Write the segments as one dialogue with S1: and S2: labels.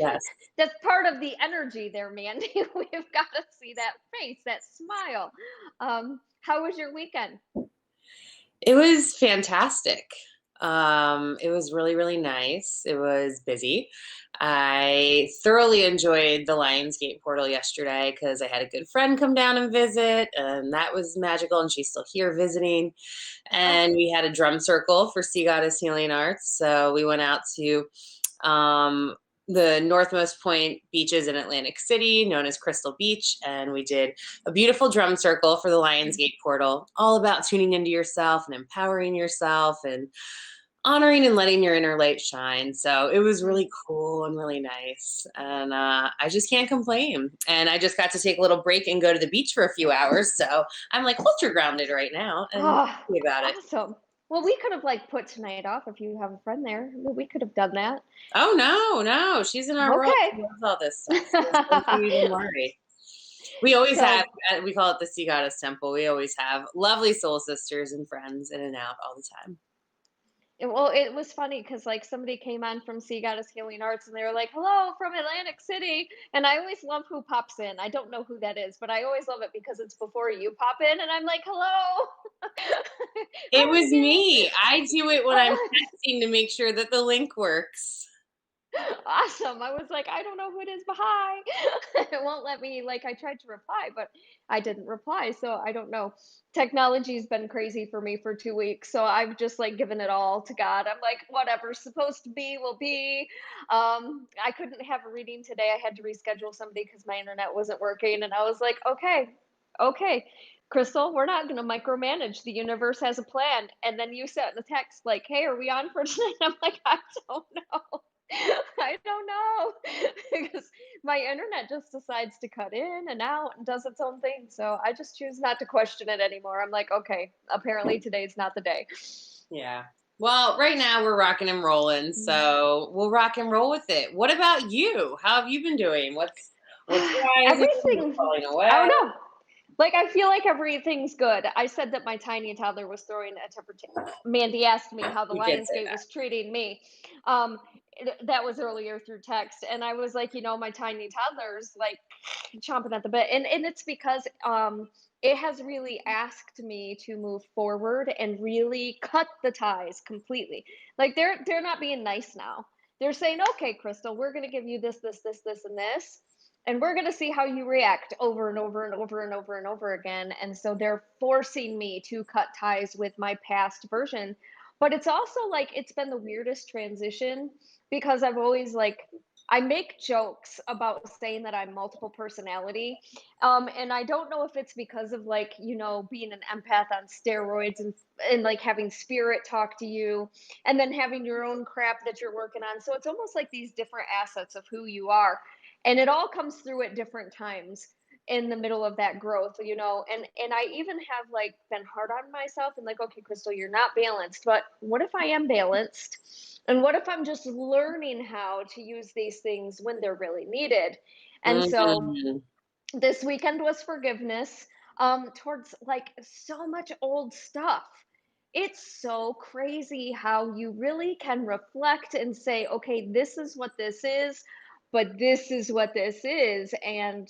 S1: Yes.
S2: That's part of the energy there, Mandy. We've got to see that face, that smile. How was your weekend?
S1: It was fantastic. It was really, really nice. It was busy. I thoroughly enjoyed the Lionsgate portal yesterday because I had a good friend come down and visit, and that was magical. And she's still here visiting.
S2: Oh,
S1: And we had a drum circle for Sea Goddess Healing Arts. So we went out to um, the northmost point beaches in Atlantic City, known as Crystal Beach. And we did a beautiful drum circle for the Lionsgate portal, all about tuning into yourself and empowering yourself and honoring and letting your inner light shine. So it was
S2: mm.
S1: really cool and really nice. And I just can't complain. And I just got to take a little break and go to the beach for a few hours. So I'm like ultra grounded right now and
S2: Oh,
S1: happy about it.
S2: awesome. Well, we could have like put tonight off if you have a friend there. We could have done that.
S1: Oh, no, no. She's in our world.
S2: Okay.
S1: She loves all this stuff. So don't you even worry. We always have,
S2: So
S1: we call it the Sea Goddess Temple. We always have lovely soul sisters and friends in and out all the time.
S2: it was funny because like somebody came on from Sea Goddess Healing Arts and they were like, "Hello from Atlantic City," and I always love who pops in. I don't know who that is, but I always love it because it's before you pop in, and I'm like, "Hello,
S1: It
S2: how are
S1: was
S2: you?"
S1: me. I do it when I'm
S2: Oh,
S1: texting to make sure that the link works.
S2: awesome. I was like, "I don't know who it is, but hi." It won't let me. Like, I tried to reply, but I didn't reply, so I don't know. Technology's been crazy for me for 2 weeks, so I've just like given it all to God. I'm like, whatever's supposed to be will be. I couldn't have a reading today. I had to reschedule somebody because my internet wasn't working, and I was like, okay, okay. Crystal, we're not going to micromanage. The universe has a plan. And then you sent the text like, "Hey, are we on for tonight?" I'm like, I don't know. I don't know because my internet just decides to cut in and out and does its own thing. So I just choose not to question it anymore. I'm like, okay, apparently today's not the day.
S1: Yeah. Well, right now we're rocking and rolling, so we'll rock and roll with it. What about you? How have you been doing? What's rising? What's
S2: Everything,
S1: falling
S2: I
S1: away?
S2: don't know. Like, I feel like everything's good. I said that my tiny toddler was throwing a temper Mandy asked me how the
S1: You did say
S2: Lionsgate
S1: that.
S2: was treating me. That was earlier through text, and I was like, my tiny toddler's like chomping at the bit, and it's because it has really asked me to move forward and really cut the ties completely. Like they're not being nice now. They're saying, "Okay, Crystal, we're going to give you this, and this." And we're going to see how you react over and over and over and over and over again. And so they're forcing me to cut ties with my past version. But it's also like it's been the weirdest transition because I've always like I make jokes about saying that I'm multiple personality. And I don't know if it's because of like, being an empath on steroids and like having spirit talk to you and then having your own crap that you're working on. So it's almost like these different assets of who you are, and it all comes through at different times in the middle of that growth, and I even have like been hard on myself and like, okay, Crystal, you're not balanced, but what if I am balanced, and what if I'm just learning how to use these things when they're really needed? And so
S1: Mhm.
S2: this weekend was forgiveness towards like so much old stuff. It's so crazy how you really can reflect and say, okay, this is what this is, but this is what this is. And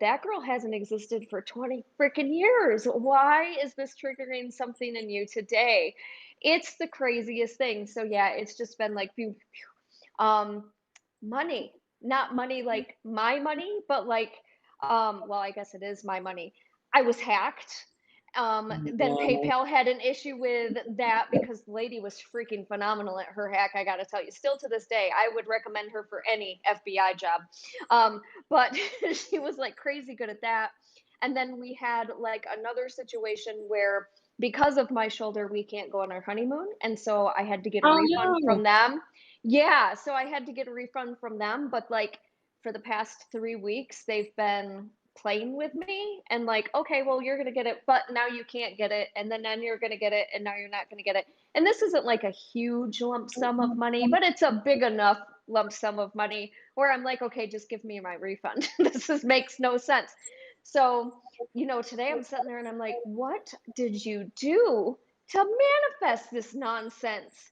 S2: that girl hasn't existed for 20 freaking years. Why is this triggering something in you today? It's the craziest thing. So yeah, it's just been like pew, pew, pew. Money, not money like my money, but like well, I guess it is my money. I was hacked. Then
S1: Yeah.
S2: PayPal had an issue with that because the lady was freaking phenomenal at her hack. I got to tell you, still to this day, I would recommend her for any FBI job. But she was like crazy good at that. And then we had like another situation where because of my shoulder, we can't go on our honeymoon. And so I had to get a
S1: Oh
S2: refund
S1: no.
S2: from them. Yeah. So I had to get a refund from them. But like for the past 3 weeks, they've been playing with me and like, okay, well, you're going to get it, but now you can't get it. And then you're going to get it. And now you're not going to get it. And this isn't like a huge lump sum of money, but it's a big enough lump sum of money where I'm like, okay, just give me my refund. Makes no sense. So, today I'm sitting there and I'm like, what did you do to manifest this nonsense?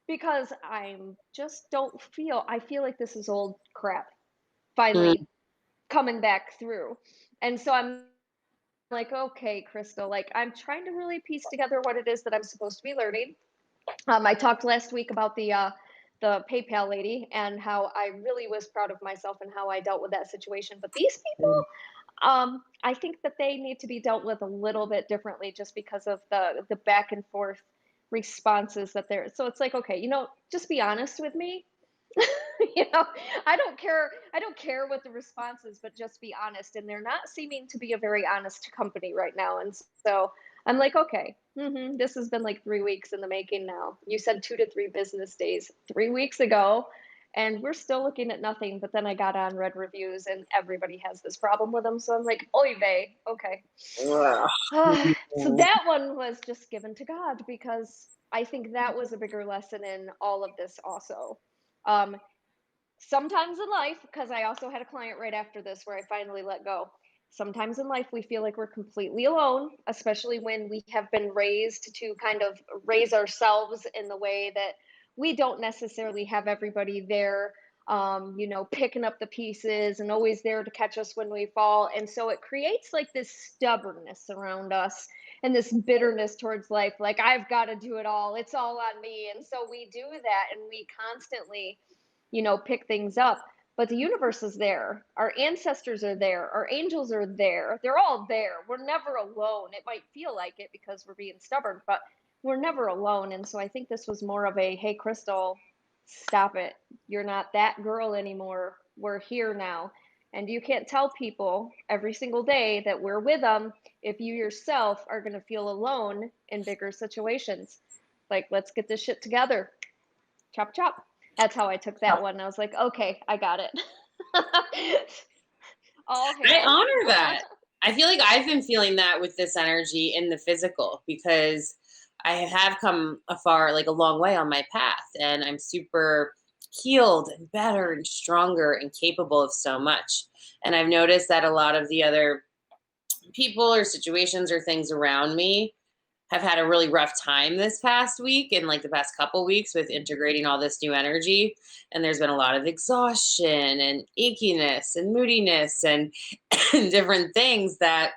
S2: because I'm just don't feel I feel like this is old crap
S1: Mm,
S2: finally coming back through. And so I'm like, okay, Crystal, like I'm trying to really piece together what it is that I'm supposed to be learning. I talked last week about the PayPal lady and how I really was proud of myself and how I dealt with that situation. But these people,
S1: mm,
S2: I think that they need to be dealt with a little bit differently just because of the back and forth responses that they're. So it's like, okay, just be honest with me. you know, I don't care what the response is, but just be honest. And they're not seeming to be a very honest company right now. And so I'm like, okay, this has been like 3 weeks in the making now. You said 2 to 3 business days 3 weeks ago, and we're still looking at nothing. But then I got on, read reviews, and everybody has this problem with them. So I'm like, oy vey, okay.
S1: ugh.
S2: So that one was just given to God because I think that was a bigger lesson in all of this also. Um, Sometimes in life, because I also had a client right after this where I finally let go. Sometimes in life, we feel like we're completely alone, especially when we have been raised to kind of raise ourselves in the way that we don't necessarily have everybody there, picking up the pieces and always there to catch us when we fall. And so it creates like this stubbornness around us and this bitterness towards life. Like, I've got to do it all. It's all on me. And so we do that and we constantly pick things up. But the universe is there. Our ancestors are there. Our angels are there. They're all there. We're never alone. It might feel like it because we're being stubborn, but we're never alone. And so I think this was more of a, hey, Crystal, stop it. You're not that girl anymore. We're here now. And you can't tell people every single day that we're with them if you yourself are going to feel alone in bigger situations. Like, let's get this shit together. Chop, chop. That's how I took that one. I was like, okay, I got it. All
S1: I
S2: hail.
S1: honor that. I feel like I've been feeling that with this energy in the physical because I have come afar, like a long way on my path, and I'm super healed and better and stronger and capable of so much. And I've noticed that a lot of the other people or situations or things around me have had a really rough time this past week and like the past couple weeks with integrating all this new energy. And there's been a lot of exhaustion and achiness and moodiness and, and different things that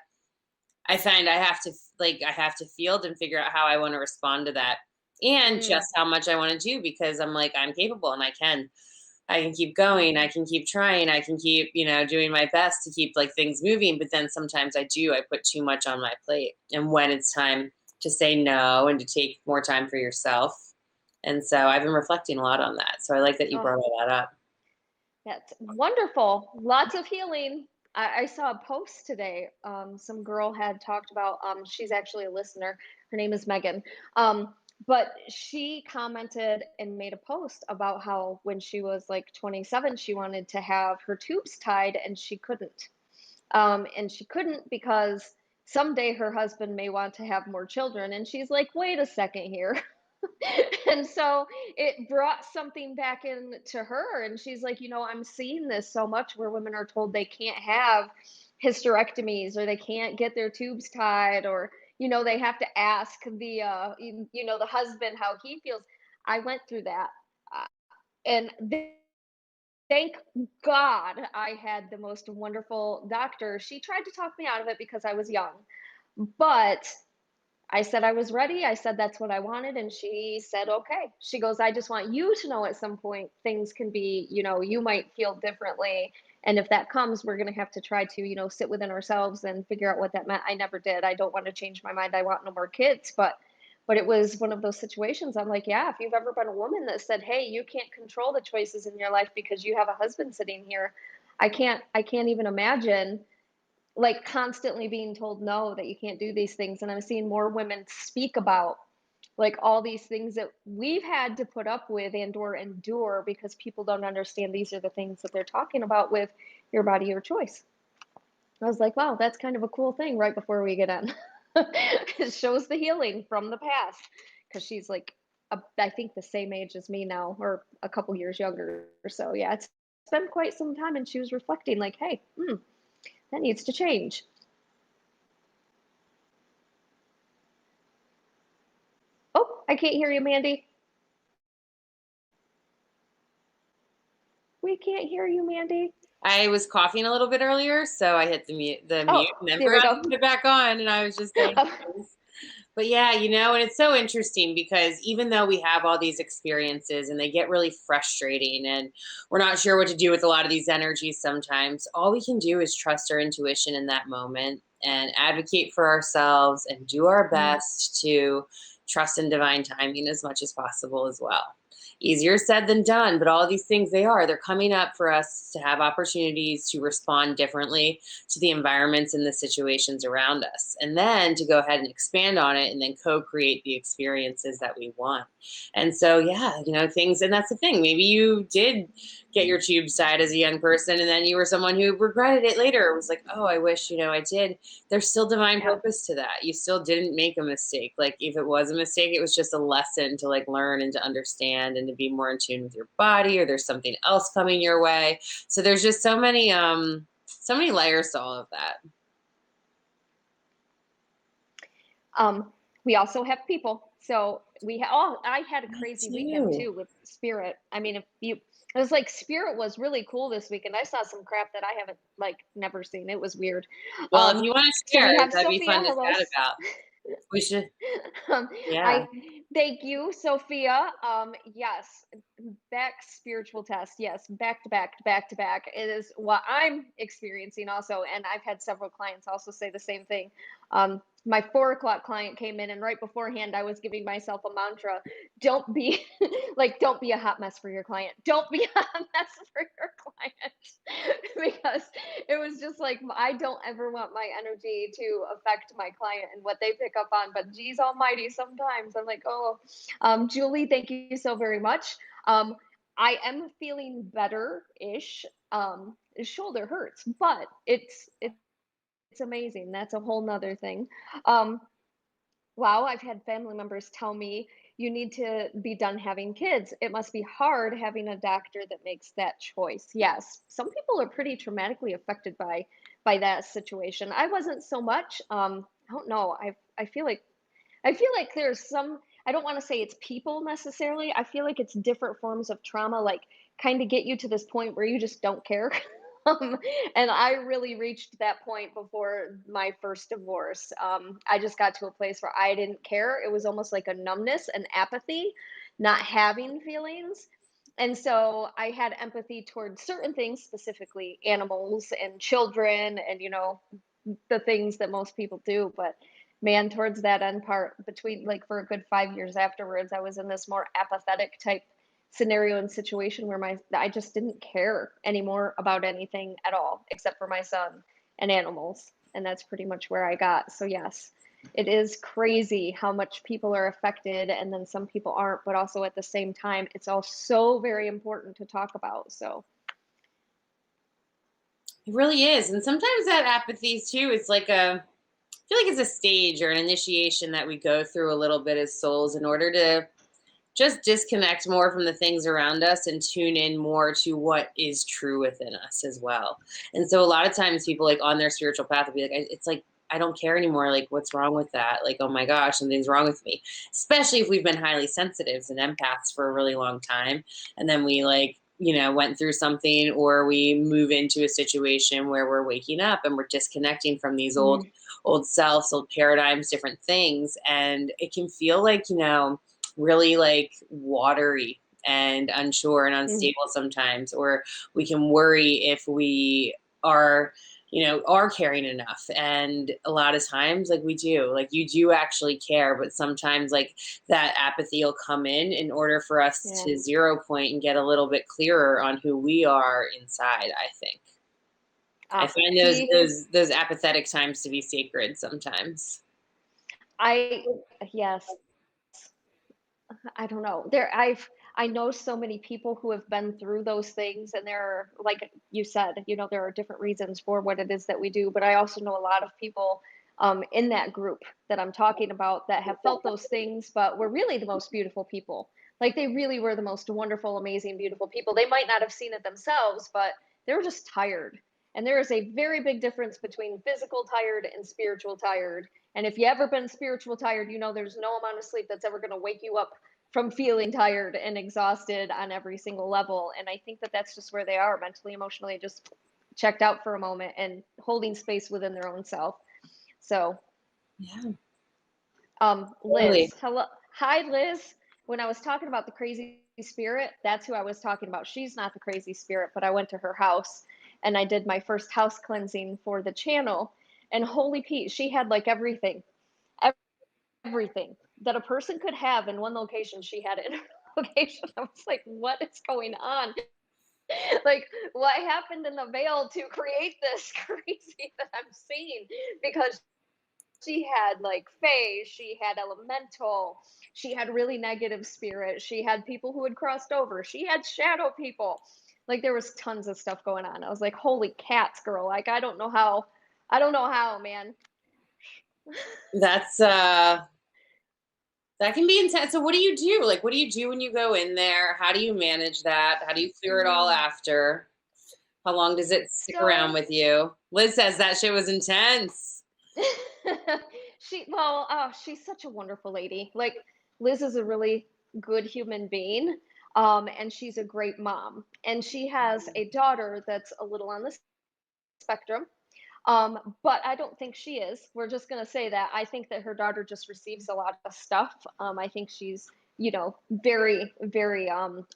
S1: I find I have to field and figure out how I want to respond to that and
S2: Mm,
S1: just how much I want to do because I'm like I'm capable and I can keep going, I
S2: mhm.
S1: can keep trying, I can keep, doing my best to keep like things moving. But then sometimes I put too much on my plate. And when it's time to say no and to take more time for yourself. And so I've been reflecting a lot on that. So I like that you
S2: Oh,
S1: brought all that up.
S2: that's wonderful. Lots of healing. I saw a post today. Some girl had talked about, she's actually a listener. Her name is Megan. But she commented and made a post about how when she was like 27, she wanted to have her tubes tied and she couldn't. And she couldn't because someday her husband may want to have more children. And she's like, wait a second here. And so it brought something back into her. And she's like, I'm seeing this so much where women are told they can't have hysterectomies or they can't get their tubes tied or, they have to ask the husband how he feels. I went through that. Uh, and thank God I had the most wonderful doctor. She tried to talk me out of it because I was young, but I said I was ready. I said that's what I wanted. And she said, okay. She goes, I just want you to know at some point things can be, you might feel differently. And if that comes, we're going to have to try to, sit within ourselves and figure out what that meant. I never did. I don't want to change my mind. I want no more kids. But it was one of those situations. I'm like, yeah, if you've ever been a woman that said, hey, you can't control the choices in your life because you have a husband sitting here. I can't even imagine like constantly being told no, that you can't do these things. And I'm seeing more women speak about like all these things that we've had to put up with and or endure because people don't understand these are the things that they're talking about with your body, your choice. I was like, wow, that's kind of a cool thing right before we get in. It shows the healing from the past because she's like I think the same age as me now or a couple years younger. So yeah, it's been quite some time and she was reflecting like, hey, that needs to change. Oh, I can't hear you, Mandy. We can't hear you, Mandy.
S1: I was coughing a little bit earlier, so I hit the mute
S2: Oh,
S1: and then
S2: there we
S1: forgot
S2: go.
S1: to put it back on, and I was just saying things. But yeah, and it's so interesting because even though we have all these experiences and they get really frustrating and we're not sure what to do with a lot of these energies sometimes, all we can do is trust our intuition in that moment and advocate for ourselves and do our
S2: Mm,
S1: best to trust in divine timing as much as possible as well. Easier said than done, but all these things they're coming up for us to have opportunities to respond differently to the environments and the situations around us, and then to go ahead and expand on it and then co-create the experiences that we want. And so yeah, things, and that's the thing, maybe you did get your tubes tied as a young person and then you were someone who regretted it later. It was like, oh, I wish, I did. There's still divine
S2: yeah.
S1: purpose to that. You still didn't make a mistake. Like if it was a mistake, it was just a lesson to like learn and to understand and to be more in tune with your body, or there's something else coming your way. So there's just so many layers to all of that.
S2: Um, we also have people. So oh, I had a
S1: Me
S2: crazy weekend
S1: too.
S2: too with Spirit. I mean, if you, it was like Spirit was really cool this weekend. I saw some crap that I haven't like never seen. It was weird.
S1: Well, if you want to
S2: So
S1: share,
S2: we have
S1: that'd be
S2: Sophia.
S1: fun to
S2: Hello.
S1: chat about. We should.
S2: um,
S1: Yeah.
S2: I thank you, Sophia. Yes, back spiritual test. Yes, back to back, back to back. It is what I'm experiencing also, and I've had several clients also say the same thing. My 4 o'clock client came in, and right beforehand, I was giving myself a mantra: "Don't be like, don't be a hot mess for your client. Don't be a hot mess for your client," because it was just like I don't ever want my energy to affect my client and what they pick up on. But geez almighty, sometimes I'm like, oh, Julie, thank you so very much. Um, I am feeling better-ish. Shoulder hurts, but it's amazing. That's a whole nother thing. Um, wow, I've had family members tell me you need to be done having kids. It must be hard having a doctor that makes that choice. Yes, some people are pretty traumatically affected by that situation. I wasn't so much. I don't know. I feel like there's some. I don't want to say it's people necessarily. I feel like it's different forms of trauma, like kind of get you to this point where you just don't care. Um, and I really reached that point before my first divorce. I just got to a place where I didn't care. It was almost like a numbness, an apathy, not having feelings. And so I had empathy towards certain things, specifically animals and children, and the things that most people do. But man, towards that end part, between like for a good 5 years afterwards, I was in this more apathetic type scenario and situation where I just didn't care anymore about anything at all except for my son and animals. And that's pretty much where I got. So yes, it is crazy how much people are affected and then some people aren't, but also at the same time, it's all so very important to talk about. So
S1: It really is. And sometimes that apathy too, it's like I feel like it's a stage or an initiation that we go through a little bit as souls in order to just disconnect more from the things around us and tune in more to what is true within us as well. And so a lot of times people like on their spiritual path will be like, it's like, I don't care anymore. Like, what's wrong with that? Like, oh my gosh, something's wrong with me. Especially if we've been highly sensitives and empaths for a really long time. And then we like, went through something, or we move into a situation where we're waking up and we're disconnecting from these old
S2: mm,
S1: old selves, old paradigms, different things. And it can feel like, really like watery and unsure and
S2: mm,
S1: unstable sometimes, or we can worry if we are are caring enough. And a lot of times like we do, like you do actually care, but sometimes like that apathy will come in order for us
S2: yeah.
S1: to zero point and get a little bit clearer on who we are inside. I think I find those
S2: See,
S1: those those apathetic times to be sacred sometimes.
S2: I, yes, I don't know. I know so many people who have been through those things, and there are, like you said, there are different reasons for what it is that we do. But I also know a lot of people in that group that I'm talking about that have felt those things, but were really the most beautiful people. Like they really were the most wonderful, amazing, beautiful people. They might not have seen it themselves, but they were just tired. And there is a very big difference between physical tired and spiritual tired. And if you ever been spiritual tired, there's no amount of sleep that's ever going to wake you up from feeling tired and exhausted on every single level. And I think that that's just where they are mentally, emotionally, just checked out for a moment and holding space within their own self. So,
S1: Yeah,
S2: Liz,
S1: totally.
S2: hello. Hi, Liz. When I was talking about the crazy spirit, that's who I was talking about. She's not the crazy spirit, but I went to her house and I did my first house cleansing for the channel. And holy Pete, she had like everything that a person could have in one location. She had it in her location. I was like, what is going on? Like, what happened in the veil to create this crazy that I'm seeing? Because she had like fae, she had elemental, she had really negative spirits, she had people who had crossed over, she had shadow people. Like there was tons of stuff going on. I was like, holy cats, girl. Like I don't know how, man.
S1: That's that can be intense. So what do you do? Like what do you do when you go in there? How do you manage that? How do you clear it all
S2: Mm.
S1: after? How long does it stick around
S2: So
S1: with you? Liz says that shit was intense.
S2: she's such a wonderful lady. Like Liz is a really good human being. And she's a great mom. And she has a daughter that's a little on the spectrum. But I don't think she is. We're just gonna say that. I think that her daughter just receives a lot of stuff. I think she's, very, very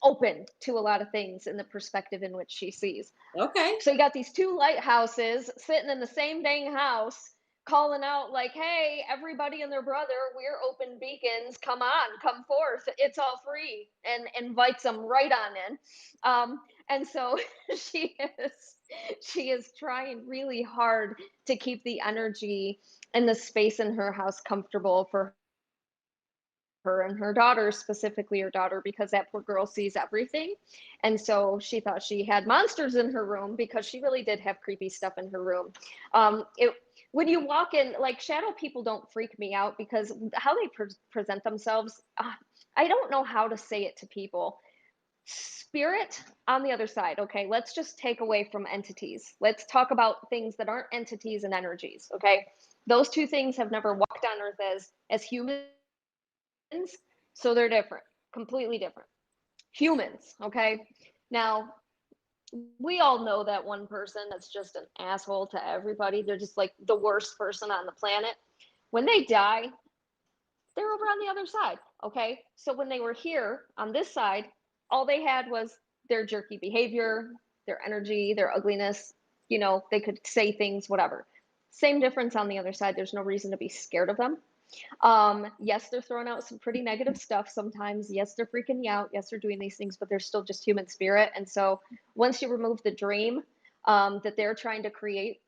S2: open to a lot of things in the perspective in which she sees.
S1: Okay.
S2: So you got these two lighthouses sitting in the same dang house calling out like, hey, everybody and their brother, we're open beacons, come on, come forth, it's all free, and invites them right on in. And so she is she is trying really hard to keep the energy and the space in her house comfortable for her and her daughter, specifically her daughter, because that poor girl sees everything. And so she thought she had monsters in her room because she really did have creepy stuff in her room. It When you walk in, like shadow people don't freak me out because how they present themselves, I don't know how to say it to people. Spirit on the other side. Okay, let's just take away from entities. Let's talk about things that aren't entities and energies. Okay, those two things have never walked on earth as humans, so they're different, completely different. Humans, okay? Now, we all know that one person that's just an asshole to everybody. They're just like the worst person on the planet. When they die, they're over on the other side, okay? So when they were here on this side, all they had was their jerky behavior, their energy, their ugliness. They could say things, whatever. Same difference on the other side. There's no reason to be scared of them. Yes, they're throwing out some pretty negative stuff sometimes. Yes, they're freaking you out. Yes, they're doing these things, but they're still just human spirit. And so once you remove the dream that they're trying to create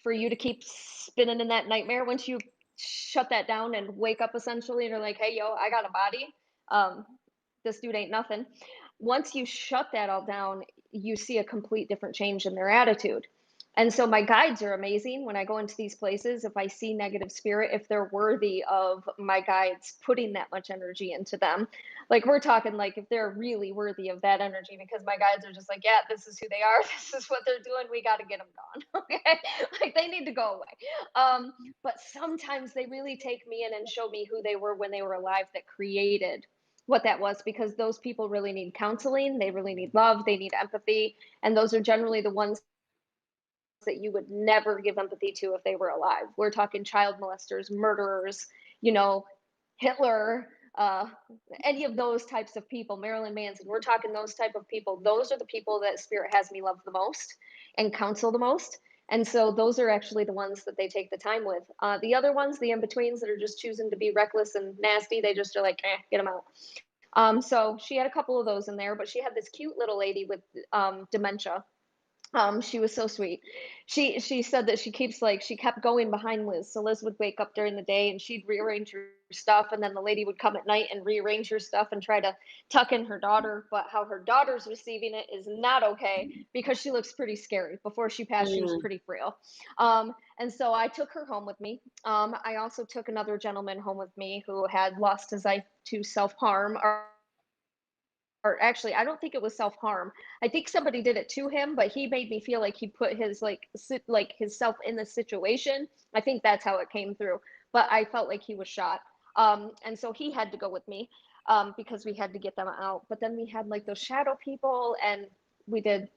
S2: for you to keep spinning in that nightmare, once you shut that down and wake up essentially and you're like, hey, yo, I got a body. Um, this dude ain't nothing. Once you shut that all down, you see a complete different change in their attitude. And so my guides are amazing. When I go into these places, if I see negative spirit, if they're worthy of my guides putting that much energy into them, like we're talking like if they're really worthy of that energy, because my guides are just like, yeah, this is who they are. This is what they're doing. We got to get them gone. Okay. Like they need to go away. But sometimes they really take me in and show me who they were when they were alive that created what that was, because those people really need counseling, they really need love, they need empathy, and those are generally the ones that you would never give empathy to if they were alive. We're talking child molesters, murderers, you know, Hitler, any of those types of people, Marilyn Manson. We're talking those type of people. Those are the people that Spirit has me love the most and counsel the most. And so those are actually the ones that they take the time with. The other ones, the in betweens that are just choosing to be reckless and nasty, they just are like, get them out. So she had a couple of those in there, but she had this cute little lady with dementia. She was so sweet. She said that she kept going behind Liz. So Liz would wake up during the day and she'd rearrange her stuff, and then the lady would come at night and rearrange her stuff and try to tuck in her daughter. But how her daughter's receiving it is not okay because she looks pretty scary. Before she passed, she was
S1: Mm.
S2: pretty frail. And so I took her home with me. I also took another gentleman home with me who had lost his life to self harm, or actually I don't think it was self-harm. I think somebody did it to him, but he made me feel like he put his like his self in the situation. I think that's how it came through. But I felt like he was shot. And so he had to go with me. because we had to get them out. But then we had like those shadow people, and we did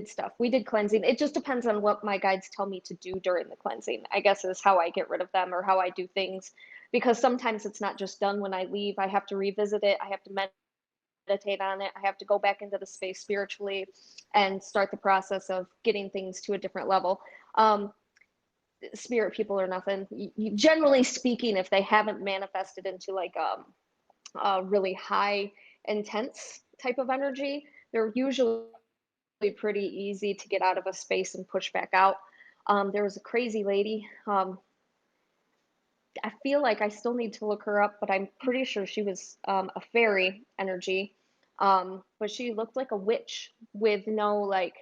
S2: stuff. We did cleansing. It just depends on what my guides tell me to do during the cleansing, I guess, is how I get rid of them or how I do things. Because sometimes it's not just done when I leave. I have to revisit it. I have to meditate on it. I have to go back into the space spiritually and start the process of getting things to a different level. Spirit people are nothing. Generally speaking, if they haven't manifested into like a really high intense type of energy, they're usually pretty easy to get out of a space and push back out. There was a crazy lady. I feel like I still need to look her up, but I'm pretty sure she was a fairy energy. But she looked like a witch with no like.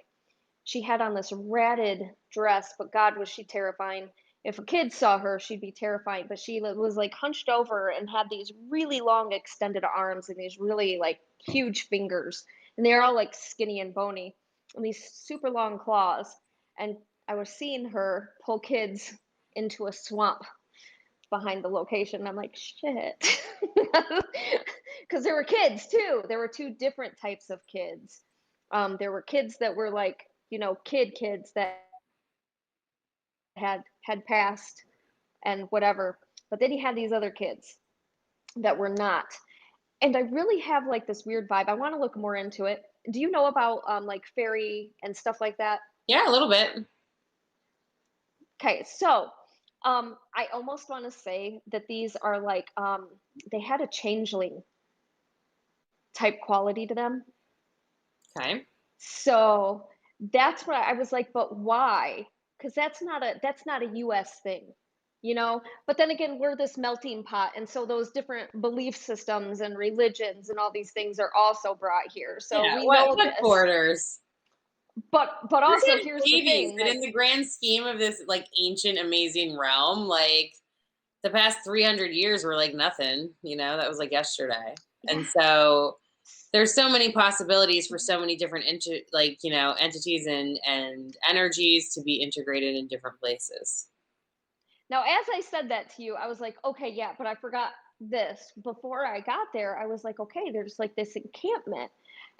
S2: She had on this ratted dress, but God, was she terrifying. If a kid saw her, she'd be terrifying. But she was like hunched over and had these really long extended arms and these really like huge fingers. And they're all like skinny and bony and these super long claws. And I was seeing her pull kids into a swamp behind the location. I'm like, shit. Because there were kids too. There were two different types of kids. There were kids that were like, kids that had passed and whatever. But then he had these other kids that were not. And I really have like this weird vibe. I want to look more into it. Do you know about like fairy and stuff like that?
S1: Yeah, a little bit.
S2: Okay, so I almost want to say that these are like they had a changeling type quality to them.
S1: Okay.
S2: So that's what I was like, but why? Because that's not a US thing, you know? But then again, we're this melting pot, and so those different belief systems and religions and all these things are also brought here. So
S1: Yeah.
S2: we
S1: What
S2: know
S1: what
S2: this.
S1: borders?
S2: But
S1: We're
S2: also
S1: kind of
S2: here's the
S1: babies,
S2: thing,
S1: but in
S2: like
S1: the grand scheme of this like ancient, amazing realm, like the past 300 years were like nothing. That was like yesterday. And
S2: yeah.
S1: so there's so many possibilities for so many different entities and energies to be integrated in different places.
S2: Now, as I said that to you, I was like, okay, yeah, but I forgot this. Before I got there, I was like, okay, there's like this encampment.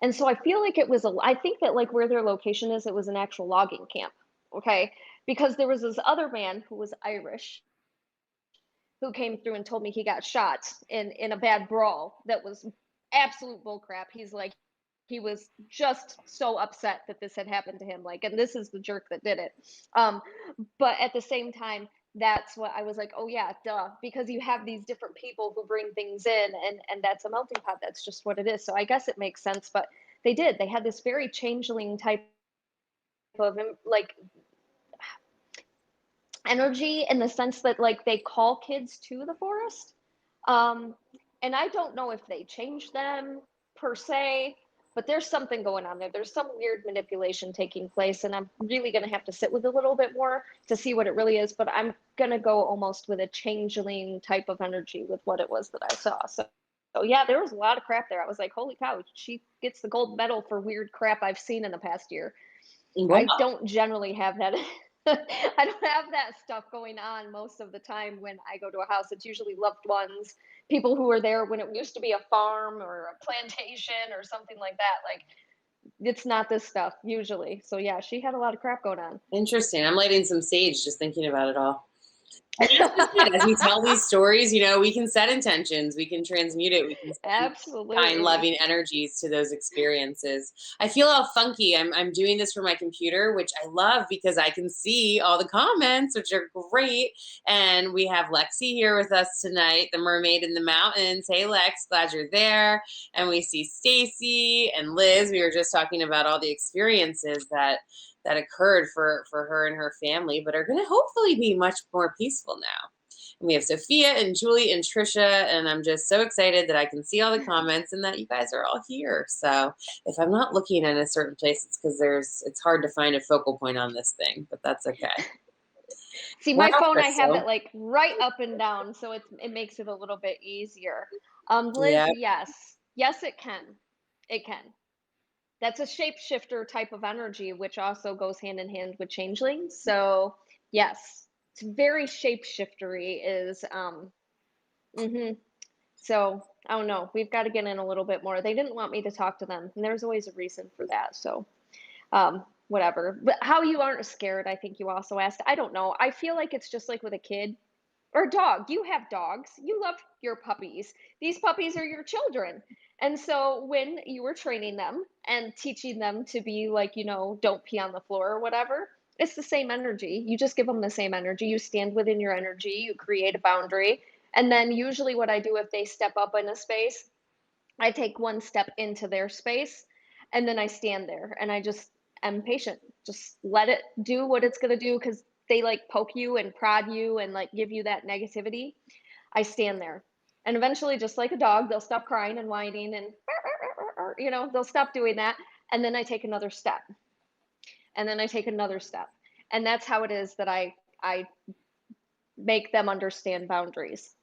S2: And so I feel like I think that like where their location is, it was an actual logging camp. Okay. Because there was this other man who was Irish who came through and told me he got shot in a bad brawl that was absolute bullcrap. He's like, he was just so upset that this had happened to him. Like, and this is the jerk that did it. Um, but at the same time, that's what I was like, oh yeah, duh, because you have these different people who bring things in, and that's a melting pot. That's just what it is. So I guess it makes sense. But they had this very changeling type of like energy in the sense that like they call kids to the forest. Um, and I don't know if they changed them per se, but there's something going on there. There's some weird manipulation taking place, and I'm really going to have to sit with a little bit more to see what it really is. But I'm going to go almost with a changeling type of energy with what it was that I saw. So yeah, there was a lot of crap there. I was like, holy cow, she gets the gold medal for weird crap I've seen in the past year.
S1: Wow.
S2: I don't generally have that. I don't have that stuff going on most of the time when I go to a house. It's usually loved ones, people who were there when it used to be a farm or a plantation or something like that. Like, it's not this stuff usually. So yeah, she had a lot of crap going on.
S1: Interesting. I'm lighting some sage just thinking about it all. And that's just it. As we tell these stories, we can set intentions, we can transmute it, we can send kind,
S2: Absolutely.
S1: loving energies to those experiences. I feel all funky. I'm doing this from my computer, which I love because I can see all the comments, which are great. And we have Lexi here with us tonight, the mermaid in the mountains. Hey, Lex, glad you're there. And we see Stacy and Liz. We were just talking about all the experiences that occurred for her and her family, but are going to hopefully be much more peaceful now. And we have Sophia and Julie and Trisha, and I'm just so excited that I can see all the comments and that you guys are all here. So if I'm not looking at a certain place, it's because it's hard to find a focal point on this thing, but that's okay.
S2: See,
S1: Wow,
S2: my phone, I have
S1: Crystal.
S2: it like right up and down, so it makes it a little bit easier. Liz,
S1: Yeah.
S2: yes. Yes, it can. It can. That's a shapeshifter type of energy, which also goes hand in hand with changelings. So yes, it's very shapeshiftery. Is mhm. So I don't know. We've got to get in a little bit more. They didn't want me to talk to them, and there's always a reason for that. So whatever. But how you aren't scared, I think you also asked. I don't know. I feel like it's just like with a kid or a dog. You have dogs. You love your puppies. These puppies are your children. And so when you were training them and teaching them to be like, don't pee on the floor or whatever, it's the same energy. You just give them the same energy. You stand within your energy, you create a boundary. And then usually what I do if they step up in a space, I take one step into their space and then I stand there and I just am patient. Just let it do what it's going to do because they like poke you and prod you and like give you that negativity. I stand there. And eventually, just like a dog, they'll stop crying and whining and, they'll stop doing that. And then I take another step. And then I take another step. And that's how it is that I make them understand boundaries.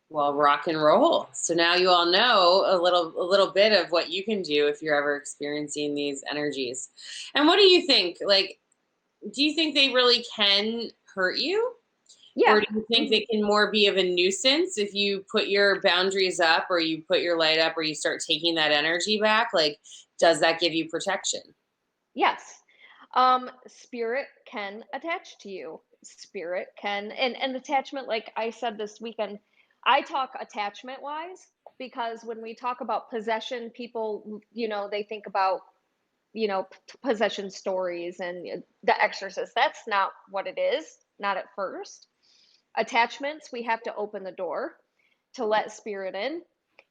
S1: Well, rock and roll. So now you all know a little bit of what you can do if you're ever experiencing these energies. And what do you think? Like, do you think they really can hurt you? Or
S2: Yeah.
S1: do you think they can more be of a nuisance if you put your boundaries up or you put your light up or you start taking that energy back? Like, does that give you protection?
S2: Yes. Spirit can attach to you. Spirit can and attachment, like I said this weekend, I talk attachment wise because when we talk about possession, people, they think about, possession stories and The Exorcist. That's not what it is, not at first. Attachments, we have to open the door to let spirit in.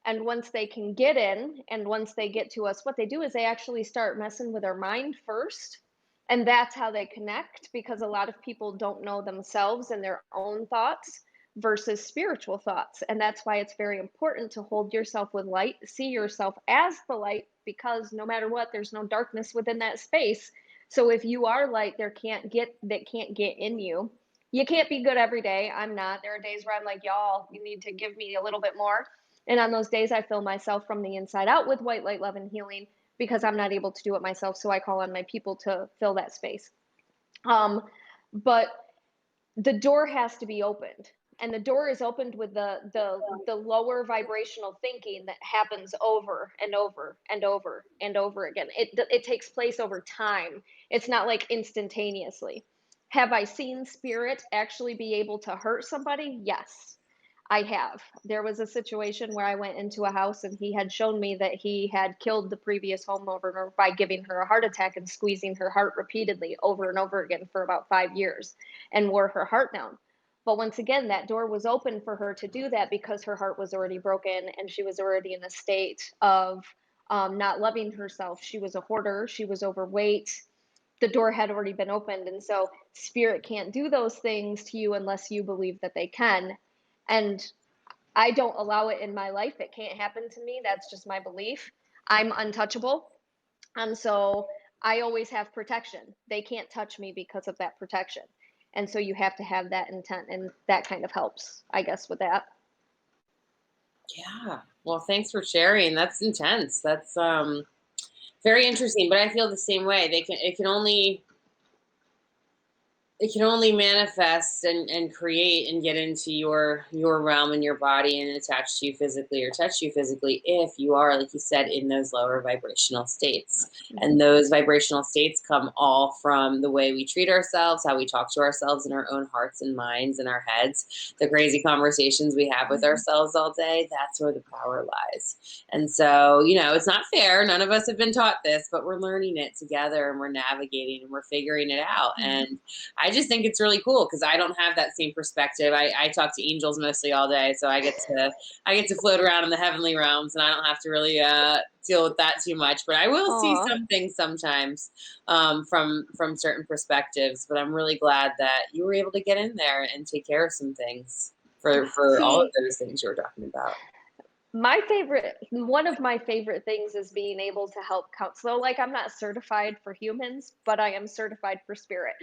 S2: And once they can get in, and once they get to us, what they do is they actually start messing with our mind first. And that's how they connect because a lot of people don't know themselves and their own thoughts versus spiritual thoughts. And that's why it's very important to hold yourself with light, see yourself as the light, because no matter what, there's no darkness within that space. So if you are light, that can't get in you. You can't be good every day. I'm not. There are days where I'm like, y'all, you need to give me a little bit more. And on those days, I fill myself from the inside out with white light, love, and healing because I'm not able to do it myself. So I call on my people to fill that space. But the door has to be opened. And the door is opened with the lower vibrational thinking that happens over and over and over and over again. It takes place over time. It's not like instantaneously. Have I seen spirit actually be able to hurt somebody? Yes, I have. There was a situation where I went into a house and he had shown me that he had killed the previous homeowner by giving her a heart attack and squeezing her heart repeatedly over and over again for about 5 years and wore her heart down. But once again, that door was open for her to do that because her heart was already broken and she was already in a state of not loving herself. She was a hoarder, she was overweight. The door had already been opened. And so, spirit can't do those things to you unless you believe that they can. And I don't allow it in my life. It can't happen to me. That's just my belief. I'm untouchable. And so I always have protection. They can't touch me because of that protection. And so you have to have that intent, and that kind of helps, I guess, with that.
S1: Yeah. Well, thanks for sharing. That's intense. That's very interesting, but I feel the same way. It can only manifest and create and get into your realm and your body and attach to you physically or touch you physically if you are, like you said, in those lower vibrational states. And those vibrational states come all from the way we treat ourselves, how we talk to ourselves in our own hearts and minds and our heads, the crazy conversations we have with ourselves all day. That's where the power lies. And so, it's not fair. None of us have been taught this, but we're learning it together and we're navigating and we're figuring it out. And I just think it's really cool because I don't have that same perspective. I talk to angels mostly all day, so I get to float around in the heavenly realms, and I don't have to really deal with that too much. But I will see some things sometimes from certain perspectives. But I'm really glad that you were able to get in there and take care of some things for all of those things you were talking about.
S2: One of my favorite things is being able to help counsel. Like, I'm not certified for humans, but I am certified for spirit.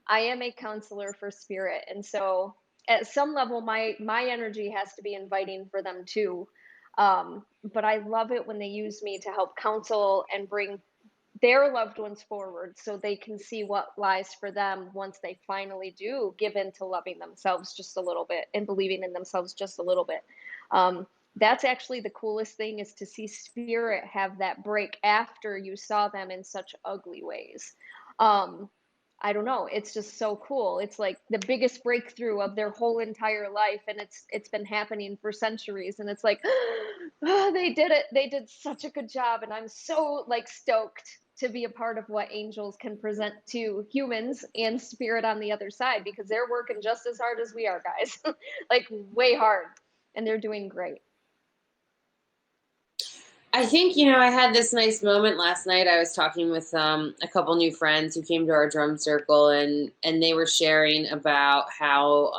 S2: I am a counselor for spirit. And so at some level, my energy has to be inviting for them too. But I love it when they use me to help counsel and bring their loved ones forward so they can see what lies for them once they finally do give in to loving themselves just a little bit and believing in themselves just a little bit. Um, that's actually the coolest thing, is to see spirit have that break after you saw them in such ugly ways. Um, I don't know, it's just so cool. It's like the biggest breakthrough of their whole entire life, and it's been happening for centuries, and it's like, "Oh, they did it. They did such a good job," and I'm so, like, stoked to be a part of what angels can present to humans and spirit on the other side, because they're working just as hard as we are, guys. Like, way hard, and they're doing great.
S1: I think, I had this nice moment last night. I was talking with a couple new friends who came to our drum circle, and they were sharing about how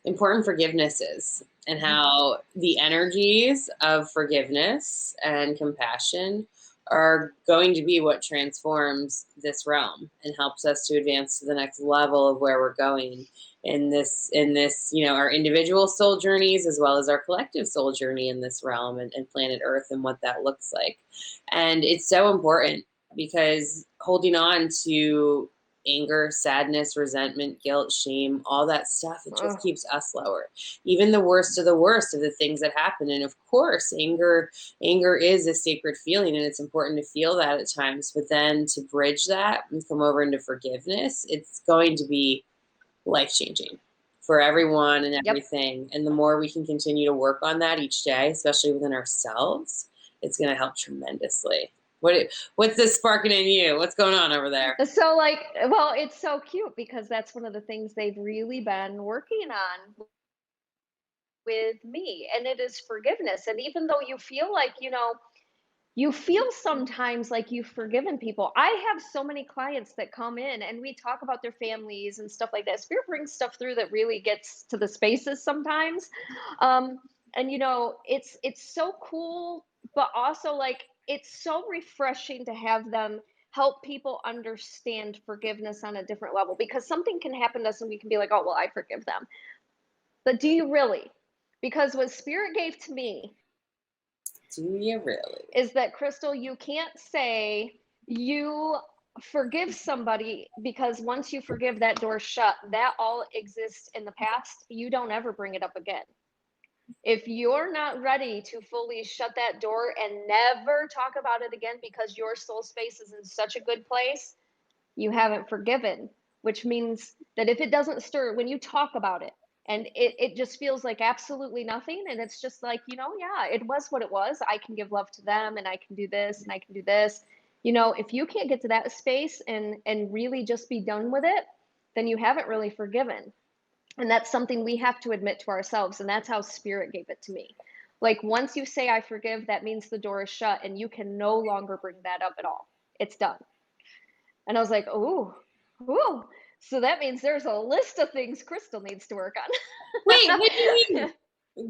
S1: important forgiveness is, and how the energies of forgiveness and compassion are going to be what transforms this realm and helps us to advance to the next level of where we're going in this our individual soul journeys, as well as our collective soul journey in this realm, and planet Earth, and what that looks like. And it's so important, because holding on to anger, sadness, resentment, guilt, shame, all that stuff, it just
S2: Ugh.
S1: keeps us lower. Even the worst of the things that happen. And of course, anger is a sacred feeling, and it's important to feel that at times. But then to bridge that and come over into forgiveness, it's going to be life changing for everyone and
S2: Yep.
S1: everything. And the more we can continue to work on that each day, especially within ourselves, it's going to help tremendously. What's this sparking in you? What's going on over there?
S2: So, like, well, it's so cute because that's one of the things they've really been working on with me, and it is forgiveness. And even though you feel like, you feel sometimes like you've forgiven people. I have so many clients that come in and we talk about their families and stuff like that. Spirit brings stuff through that really gets to the spaces sometimes. Um, and it's so cool, but also, like, it's so refreshing to have them help people understand forgiveness on a different level, because something can happen to us and we can be like, oh, well, I forgive them. But do you really? Because what Spirit gave to me
S1: Do you really?
S2: is that, Crystal, you can't say you forgive somebody, because once you forgive, that door shut. That all exists in the past. You don't ever bring it up again. If you're not ready to fully shut that door and never talk about it again because your soul space is in such a good place, you haven't forgiven, which means that if it doesn't stir when you talk about it, and it just feels like absolutely nothing, and it's just like, yeah, it was what it was. I can give love to them, and I can do this, and I can do this. If you can't get to that space and really just be done with it, then you haven't really forgiven. And that's something we have to admit to ourselves, and that's how Spirit gave it to me. Like, once you say I forgive, that means the door is shut and you can no longer bring that up at all. It's done. And I was like, "Ooh, ooh." So that means there's a list of things Crystal needs to work
S1: Wait, what do you
S2: on.
S1: mean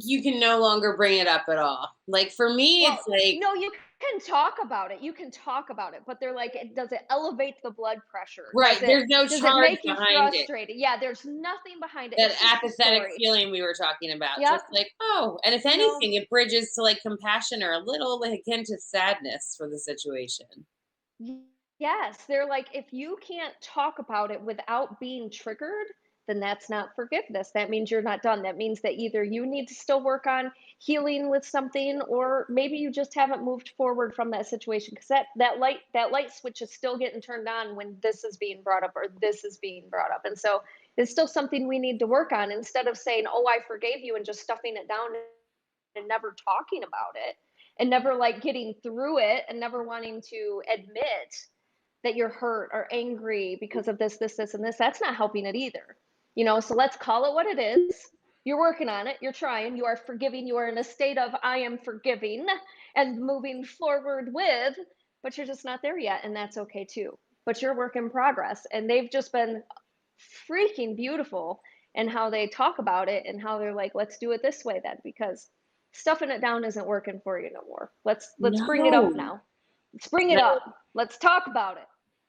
S1: you can no longer bring it up at all? Like, for me, it's
S2: Well,
S1: like,
S2: no, you can talk about it. You can talk about it, but they're like, does it elevate the blood pressure?
S1: right, there's no
S2: Does it
S1: charge
S2: make you
S1: behind it.
S2: frustrated? Yeah, there's nothing behind it.
S1: That
S2: It's just a
S1: apathetic
S2: story.
S1: feeling we were talking about.
S2: Yep.
S1: Just like, oh, and if
S2: You know,
S1: anything, it bridges to like compassion, or a little like hint of sadness for the situation.
S2: Yes, they're like, if you can't talk about it without being triggered, then that's not forgiveness. That means you're not done. That means that either you need to still work on healing with something, or maybe you just haven't moved forward from that situation, because that light switch is still getting turned on when this is being brought up or this is being brought up. And so it's still something we need to work on, instead of saying, "Oh, I forgave you," and just stuffing it down and never talking about it, and never, like, getting through it, and never wanting to admit that you're hurt or angry because of this, and this. That's not helping it either. So let's call it what it is. You're working on it. You're trying. You are forgiving. You are in a state of I am forgiving and moving forward with, but you're just not there yet. And that's okay too. But you're a work in progress. And they've just been freaking beautiful in how they talk about it, and how they're like, let's do it this way then, because stuffing it down isn't working for you no more. Let's bring it up
S1: No.
S2: now. Let's bring it up. Let's talk about it.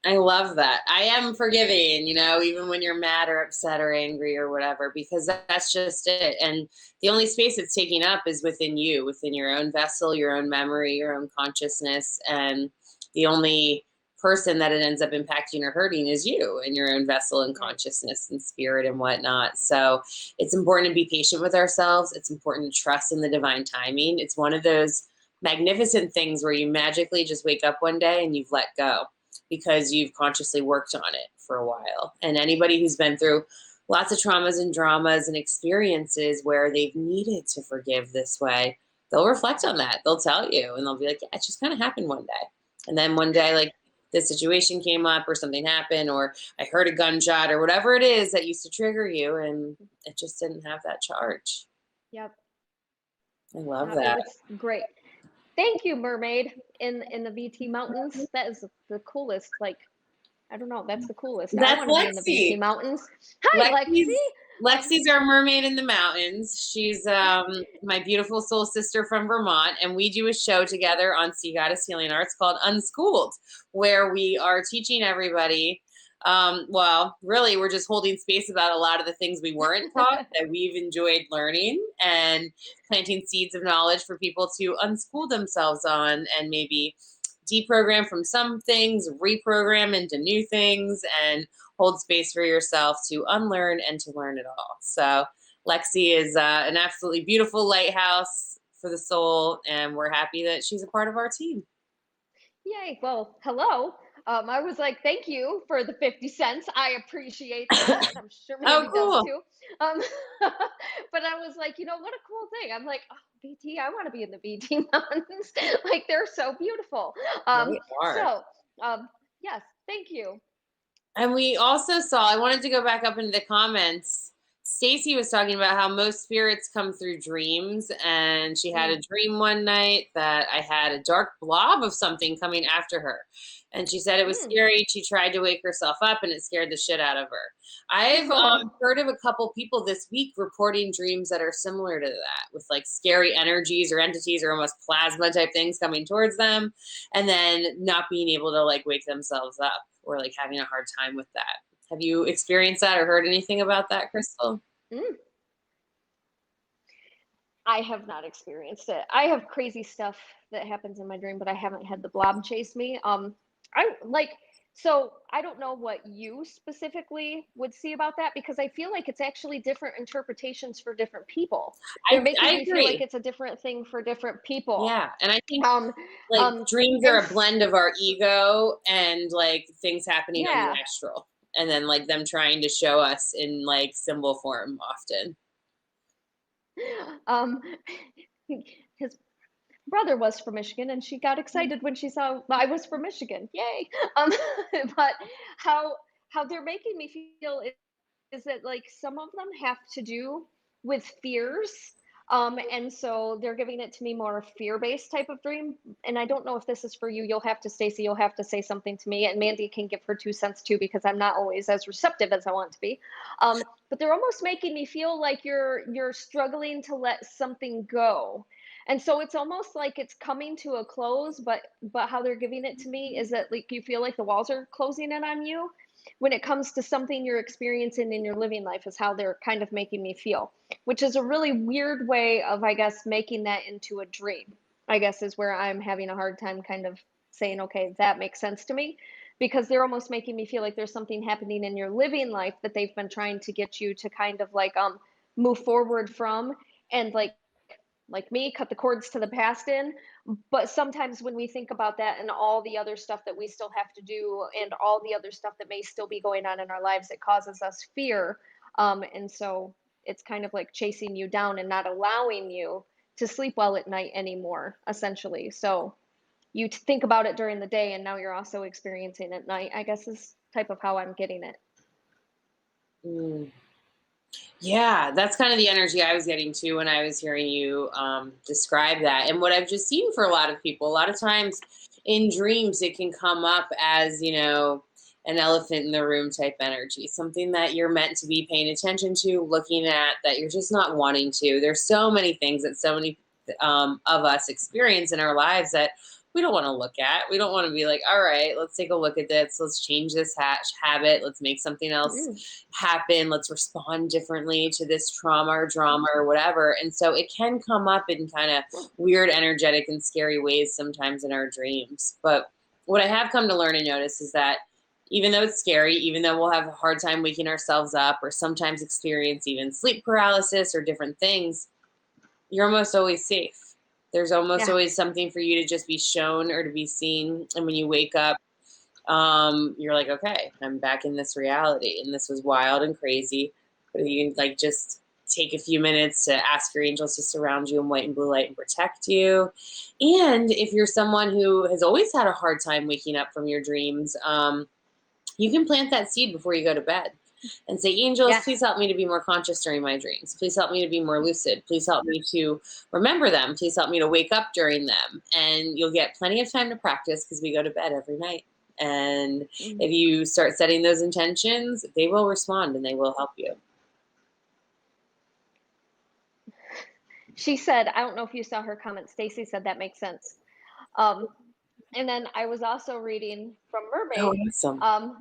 S1: I love that. I am forgiving, even when you're mad or upset or angry or whatever, because that's just it. And the only space it's taking up is within you, within your own vessel, your own memory, your own consciousness. And the only person that it ends up impacting or hurting is you and your own vessel and
S2: Right.
S1: consciousness and spirit and whatnot. So it's important to be patient with ourselves. It's important to trust in the divine timing. It's one of those magnificent things where you magically just wake up one day and you've let go because you've consciously worked on it for a while. And anybody who's been through lots of traumas and dramas and experiences where they've needed to forgive this way, they'll reflect on that. They'll tell you and they'll be like, yeah, it just kind of happened one day. And then one day, like, this situation came up or something happened or I heard a gunshot or whatever it is that used to trigger you, and it just didn't have that charge.
S2: Yep.
S1: I love
S2: It
S1: that.
S2: was great. Thank you, Mermaid in the VT Mountains. That is the coolest. Like, I don't know, that's the coolest. I
S1: That's
S2: want to be in the VT
S1: Lexi.
S2: Mountains. Hi,
S1: Lexi's
S2: Lexi.
S1: Lexi's our mermaid in the mountains. She's my beautiful soul sister from Vermont, and we do a show together on Sea Goddess Healing Arts called Unschooled, where we are teaching everybody. Well, really, we're just holding space about a lot of the things we weren't taught that we've enjoyed learning and planting seeds of knowledge for people to unschool themselves on and maybe deprogram from some things, reprogram into new things, and hold space for yourself to unlearn and to learn it all. So Lexi is an absolutely beautiful lighthouse for the soul, and we're happy that she's a part of our team.
S2: Yay. Well, hello. I was like, thank you for the 50 cents. I appreciate that. I'm sure
S1: Oh,
S2: Mandy does
S1: cool.
S2: too. Um, but I was like, what a cool thing. I'm like, oh, BT, I want to be in the BT Mountains. Like, they're so beautiful.
S1: They are.
S2: So, yes, thank you.
S1: And we also saw, I wanted to go back up into the comments. Stacy was talking about how most spirits come through dreams, and she had a dream one night that I had a dark blob of something coming after her. And she said it was scary. She tried to wake herself up, and it scared the shit out of her. I've heard of a couple people this week reporting dreams that are similar to that, with like scary energies or entities or almost plasma type things coming towards them, and then not being able to like wake themselves up or like having a hard time with that. Have you experienced that or heard anything about that, Crystal?
S2: Mm. I have not experienced it. I have crazy stuff that happens in my dream, but I haven't had the blob chase me. I like, so I don't know what you specifically would see about that, because I feel like it's actually different interpretations for different people. They're making
S1: I
S2: me feel like
S1: agree.
S2: it's a different thing for different people.
S1: Yeah. And I think
S2: Um,
S1: like dreams are
S2: and
S1: a blend of our ego and like things happening on the
S2: yeah,
S1: astral. And then like them trying to show us in like symbol form often.
S2: um, his brother was from Michigan, and she got excited when she saw I was from Michigan. Yay! Um, but how how they're making me feel is that like some of them have to do with fears. And so they're giving it to me more fear-based type of dream. And I don't know if this is for you. You'll have to, Stacey, you'll have to say something to me. And Mandy can give her 2 cents too, because I'm not always as receptive as I want to be. But they're almost making me feel like you're struggling to let something go. And so it's almost like it's coming to a close, but how they're giving it to me is that like you feel like the walls are closing in on you when it comes to something you're experiencing in your living life, is how they're kind of making me feel, which is a really weird way of, I guess, making that into a dream, I guess, is where I'm having a hard time kind of saying, okay, that makes sense to me, because they're almost making me feel like there's something happening in your living life that they've been trying to get you to kind of like move forward from, and like me, cut the cords to the past in. But sometimes when we think about that and all the other stuff that we still have to do and all the other stuff that may still be going on in our lives, it causes us fear. And so it's kind of like chasing you down and not allowing you to sleep well at night anymore, essentially. So you think about it during the day, and now you're also experiencing it at night, I guess, is type of how I'm getting it.
S1: Mm. Yeah, that's kind of the energy I was getting too when I was hearing you describe that. And what I've just seen for a lot of people, a lot of times in dreams, it can come up as, an elephant in the room type energy, something that you're meant to be paying attention to, looking at, that you're just not wanting to. There's so many things that so many of us experience in our lives that we don't want to look at. We don't want to be like, all right, let's take a look at this. Let's change this habit. Let's make something else happen. Let's respond differently to this trauma or drama or whatever. And so it can come up in kind of weird, energetic, and scary ways sometimes in our dreams. But what I have come to learn and notice is that even though it's scary, even though we'll have a hard time waking ourselves up or sometimes experience even sleep paralysis or different things, you're almost always safe. There's almost
S2: Yeah.
S1: always something for you to just be shown or to be seen. And when you wake up, you're like, okay, I'm back in this reality. And this was wild and crazy. But you can like just take a few minutes to ask your angels to surround you in white and blue light and protect you. And if you're someone who has always had a hard time waking up from your dreams, you can plant that seed before you go to bed and say, angels,
S2: Yes.
S1: please help me to be more conscious during my dreams. Please help me to be more lucid. Please help me to remember them. Please help me to wake up during them. And you'll get plenty of time to practice because we go to bed every night. And
S2: Mhm.
S1: if you start setting those intentions, they will respond and they will help you.
S2: She said, I don't know if you saw her comment. Stacy said that makes sense. Um, and then I was also reading from
S1: Oh,
S2: Mermaid
S1: awesome.
S2: um,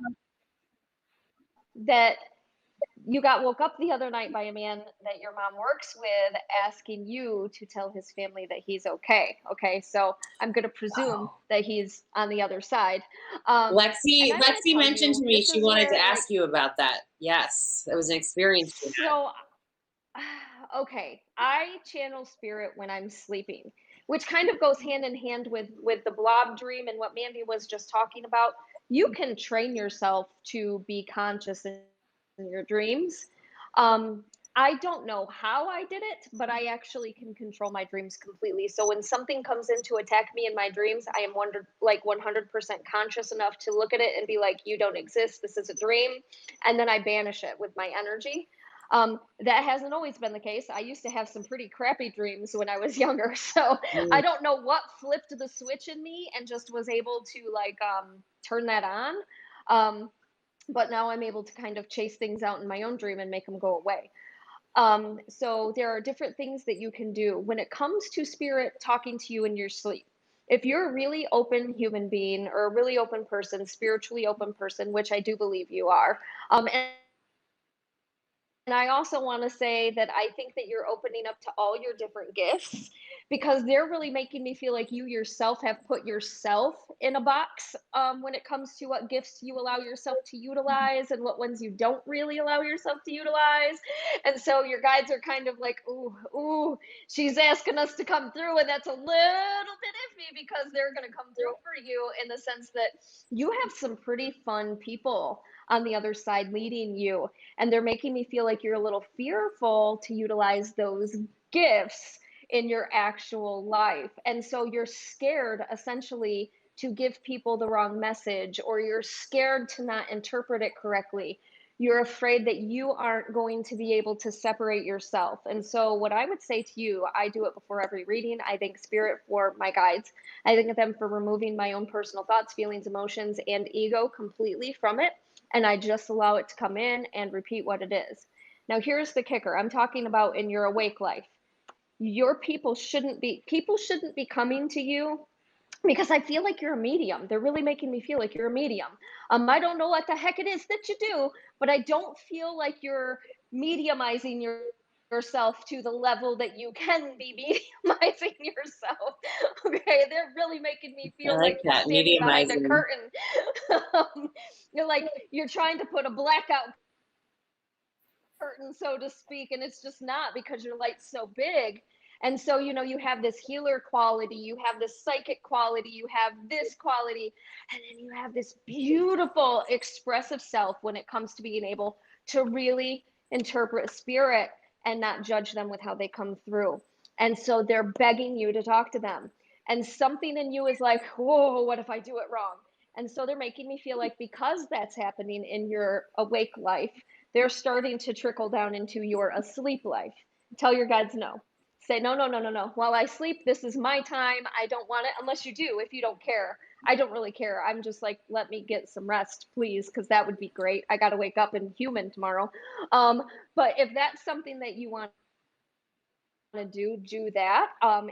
S2: that you got woke up the other night by a man that your mom works with asking you to tell his family that he's okay. Okay, so I'm going to presume
S1: Wow.
S2: that he's on the other side. And I'm going to
S1: Lexi
S2: tell
S1: mentioned to
S2: you,
S1: me
S2: this
S1: she
S2: is
S1: wanted to
S2: where, like,
S1: ask you about that. Yes, it was an experience she had.
S2: so, okay, I channel spirit when I'm sleeping, which kind of goes hand in hand with the blob dream and what Mandy was just talking about. You can train yourself to be conscious in your dreams. Um, I don't know how I did it, but I actually can control my dreams completely. So when something comes in to attack me in my dreams, I am 100% conscious enough to look at it and be like, "You don't exist. This is a dream," and then I banish it with my energy. That hasn't always been the case. I used to have some pretty crappy dreams when I was younger, so
S1: Mm.
S2: I don't know what flipped the switch in me and just was able to like turn that on. Um, but now I'm able to kind of chase things out in my own dream and make them go away. So there are different things that you can do when it comes to spirit talking to you in your sleep. If you're a really open human being or a really open person, spiritually open person, which I do believe you are, and I also want to say that I think that you're opening up to all your different gifts because they're really making me feel like you yourself have put yourself in a box when it comes to what gifts you allow yourself to utilize and what ones you don't really allow yourself to utilize. And so your guides are kind of like, ooh, ooh, she's asking us to come through. And that's a little bit iffy because they're going to come through for you in the sense that you have some pretty fun people on the other side leading you, and they're making me feel like you're a little fearful to utilize those gifts in your actual life. And so you're scared essentially to give people the wrong message, or you're scared to not interpret it correctly. You're afraid that you aren't going to be able to separate yourself. And so, what I would say to you, I do it before every reading. I thank Spirit for my guides. I thank them for removing my own personal thoughts, feelings, emotions, and ego completely from it, and I just allow it to come in and repeat what it is. Now, here's the kicker. I'm talking about in your awake life. Your people shouldn't be coming to you because I feel like you're a medium. They're really making me feel like you're a medium. I don't know what the heck it is that you do, but I don't feel like you're mediumizing yourself to the level that you can be mediumizing yourself. Okay, they're really making me
S1: I
S2: feel
S1: like
S2: like you're
S1: that,
S2: standing behind a
S1: mediumizing.
S2: curtain. You're like you're trying to put a blackout curtain, so to speak, and it's just not because your light's so big. And so, you have this healer quality, you have this psychic quality, you have this quality, and then you have this beautiful expressive self when it comes to being able to really interpret spirit and not judge them with how they come through. And so they're begging you to talk to them. And something in you is like, whoa, what if I do it wrong? And so they're making me feel like because that's happening in your awake life, they're starting to trickle down into your asleep life. Tell your guides no. Say, no, no, no, no, no. While I sleep, this is my time. I don't want it unless you do, if you don't care. I don't really care. I'm just like, let me get some rest, please, because that would be great. I got to wake up and human tomorrow. Um, but if that's something that you want to do that.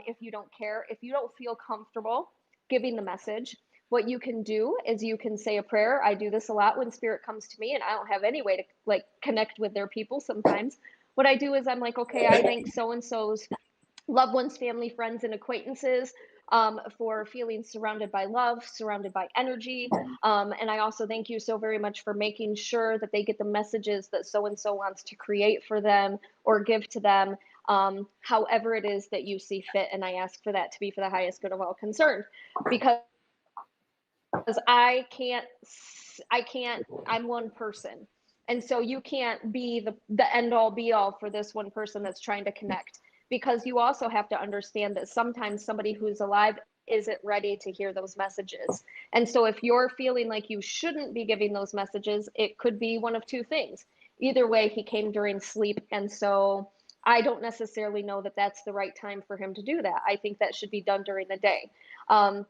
S2: If you don't care, if you don't feel comfortable giving the message, what you can do is you can say a prayer. I do this a lot when spirit comes to me and I don't have any way to like connect with their people sometimes. What I do is I'm like, okay, I thank so and so's loved ones, family, friends, and acquaintances for feeling surrounded by love, surrounded by energy. And I also thank you so very much for making sure that they get the messages that so and so wants to create for them or give to them, however it is that you see fit. And I ask for that to be for the highest good of all concerned, because I'm one person. And so you can't be the end all be all for this one person that's trying to connect, because you also have to understand that sometimes somebody who's alive isn't ready to hear those messages. And so if you're feeling like you shouldn't be giving those messages, it could be one of two things. Either way, he came during sleep. And so I don't necessarily know that that's the right time for him to do that. I think that should be done during the day. Um,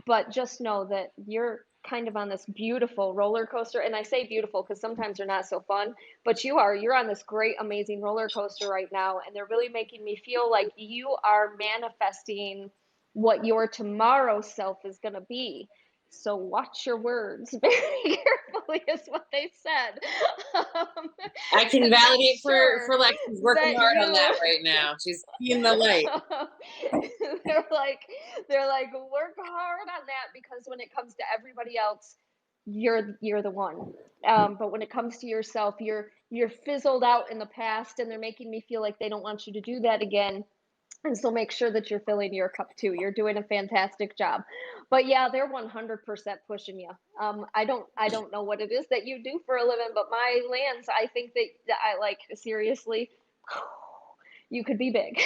S2: but just know that you're kind of on this beautiful roller coaster. And I say beautiful because sometimes they're not so fun, but you're on this great, amazing roller coaster right now. And they're really making me feel like you are manifesting what your tomorrow self is going to be. So watch your words very carefully, is what they said. Um,
S1: I can
S2: and make
S1: validate
S2: sure
S1: for Lex. She's working
S2: that
S1: hard on
S2: you
S1: that right now. She's seeing the light.
S2: they're like they're like work hard on that, because when it comes to everybody else, you're the one. But when it comes to yourself, you're fizzled out in the past, and they're making me feel like they don't want you to do that again. And so make sure that you're filling your cup too. You're doing a fantastic job. But yeah, they're 100% pushing you. I don't know what it is that you do for a living, but my lands, I think that I like, seriously, you could be big.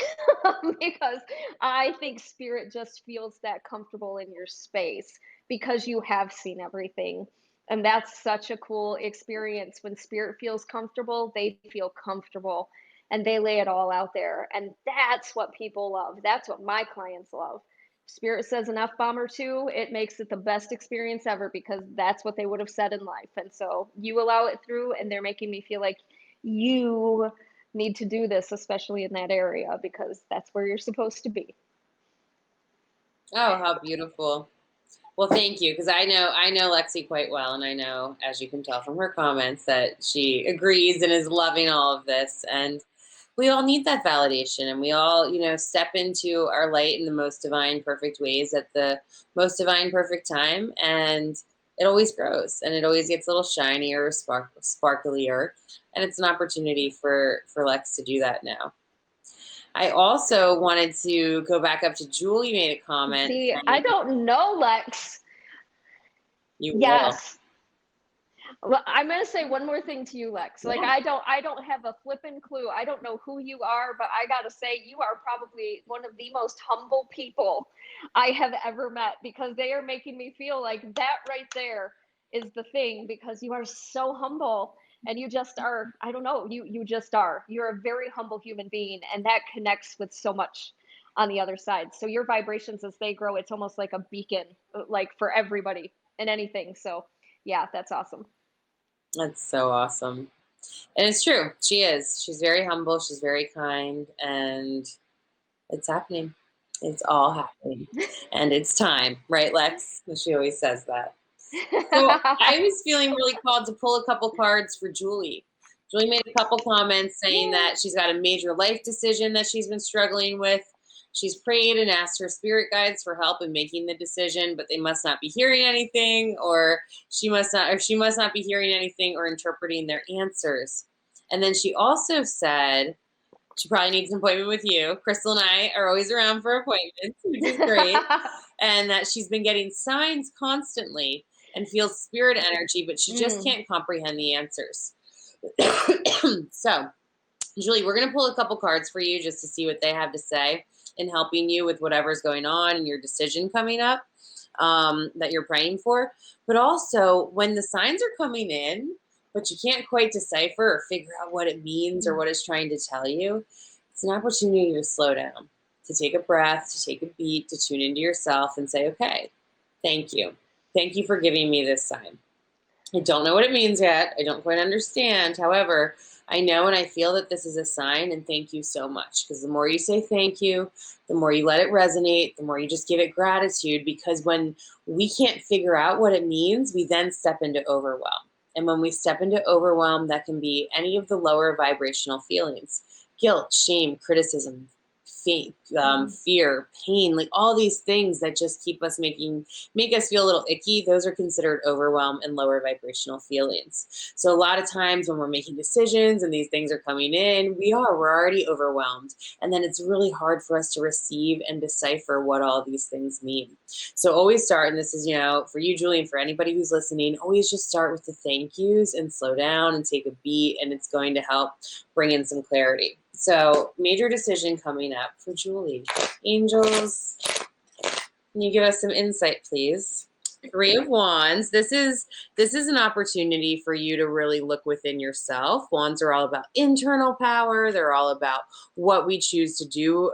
S2: Because I think spirit just feels that comfortable in your space because you have seen everything. And that's such a cool experience. When spirit feels comfortable, they feel comfortable and they lay it all out there. And that's what people love. That's what my clients love. Spirit says an F bomb or two, it makes it the best experience ever, because that's what they would have said in life. And so you allow it through, and they're making me feel like you need to do this, especially in that area, because that's where you're supposed to be.
S1: Oh, how beautiful. Well, thank you, because I know Lexi quite well, and I know, as you can tell from her comments, that she agrees and is loving all of this. And we all need that validation, and we all, step into our light in the most divine, perfect ways at the most divine, perfect time, and it always grows, and it always gets a little shinier, sparklier, and it's an opportunity for Lex to do that now. I also wanted to go back up to Julie made a comment
S2: See, I
S1: saying,
S2: don't know, Lex.
S1: you will.
S2: Yes. Well, I'm gonna say one more thing to you, Lex. Like,
S1: Yeah.
S2: I don't have a flippin' clue. I don't know who you are, but I gotta say you are probably one of the most humble people I have ever met, because they are making me feel like that right there is the thing, because you are so humble, and you just are. I don't know. You just are. You're a very humble human being, and that connects with so much on the other side. So your vibrations, as they grow, it's almost like a beacon, like for everybody and anything. So yeah, that's awesome.
S1: That's so awesome. And it's true. She is. She's very humble. She's very kind. And it's happening. It's all happening. And it's time, right, Lex? She always says that. So I was feeling really called to pull a couple cards for Julie. Julie made a couple comments saying that she's got a major life decision that she's been struggling with. She's prayed and asked her spirit guides for help in making the decision, but they must not be hearing anything, or she must not be hearing anything or interpreting their answers. And then she also said she probably needs an appointment with you. Crystal and I are always around for appointments, which is great. And that she's been getting signs constantly and feels spirit energy, but she just can't comprehend the answers. So, Julie, we're going to pull a couple cards for you just to see what they have to say in helping you with whatever's going on and your decision coming up that you're praying for. But also, when the signs are coming in, but you can't quite decipher or figure out what it means or what it's trying to tell you, it's an opportunity to slow down, to take a breath, to take a beat, to tune into yourself and say, okay, thank you. Thank you for giving me this sign. I don't know what it means yet. I don't quite understand. However, I know and I feel that this is a sign, and thank you so much. Because the more you say thank you, the more you let it resonate, the more you just give it gratitude. Because when we can't figure out what it means, we then step into overwhelm. And when we step into overwhelm, that can be any of the lower vibrational feelings: guilt, shame, criticism, fear, pain, like all these things that just keep us make us feel a little icky. Those are considered overwhelm and lower vibrational feelings. So a lot of times when we're making decisions and these things are coming in, we're already overwhelmed. And then it's really hard for us to receive and decipher what all these things mean. So always start, and this is, for you, Julie, and for anybody who's listening, always just start with the thank yous and slow down and take a beat, and it's going to help bring in some clarity. So major decision coming up for Julie. Angels, can you give us some insight, please? Three of Wands. This is an opportunity for you to really look within yourself. Wands are all about internal power. They're all about what we choose to do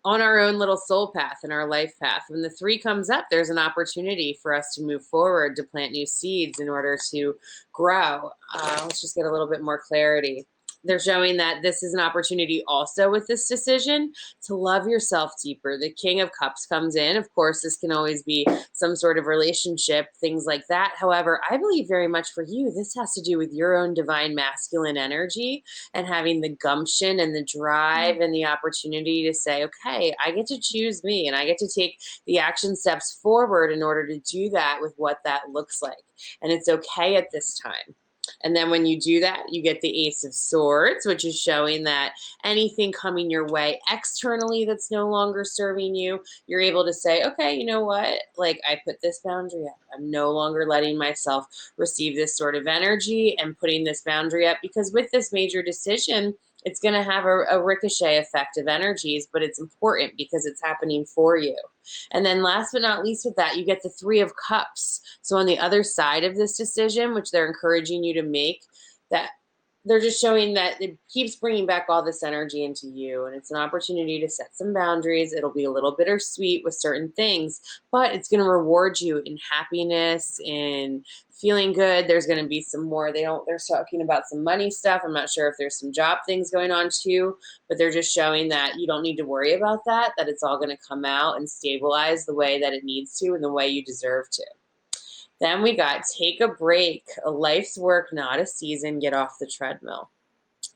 S1: on our own little soul path and our life path. When the three comes up, there's an opportunity for us to move forward, to plant new seeds in order to grow. Let's just get a little bit more clarity. They're showing that this is an opportunity also with this decision to love yourself deeper. The King of Cups comes in. Of course, this can always be some sort of relationship, things like that. However, I believe very much for you, this has to do with your own divine masculine energy and having the gumption and the drive and the opportunity to say, okay, I get to choose me, and I get to take the action steps forward in order to do that with what that looks like. And it's okay at this time. And then when you do that, you get the Ace of Swords, which is showing that anything coming your way externally that's no longer serving you, you're able to say, okay, you know what? Like, I put this boundary up. I'm no longer letting myself receive this sort of energy and putting this boundary up, because with this major decision, it's going to have a ricochet effect of energies, but it's important because it's happening for you. And then last but not least with that, you get the Three of Cups. So on the other side of this decision, which they're encouraging you to make, that they're just showing that it keeps bringing back all this energy into you, and it's an opportunity to set some boundaries. It'll be a little bittersweet with certain things, but it's going to reward you in happiness, in feeling good. There's going to be some more. They're talking about some money stuff. I'm not sure if there's some job things going on too, but they're just showing that you don't need to worry about that it's all going to come out and stabilize the way that it needs to and the way you deserve to. Then we got take a break, a life's work, not a season, get off the treadmill.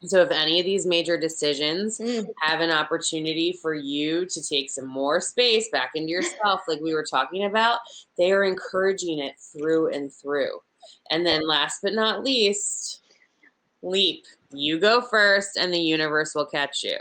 S1: So if any of these major decisions have an opportunity for you to take some more space back into yourself, like we were talking about, they are encouraging it through and through. And then last but not least, leap. You go first and the universe will catch you.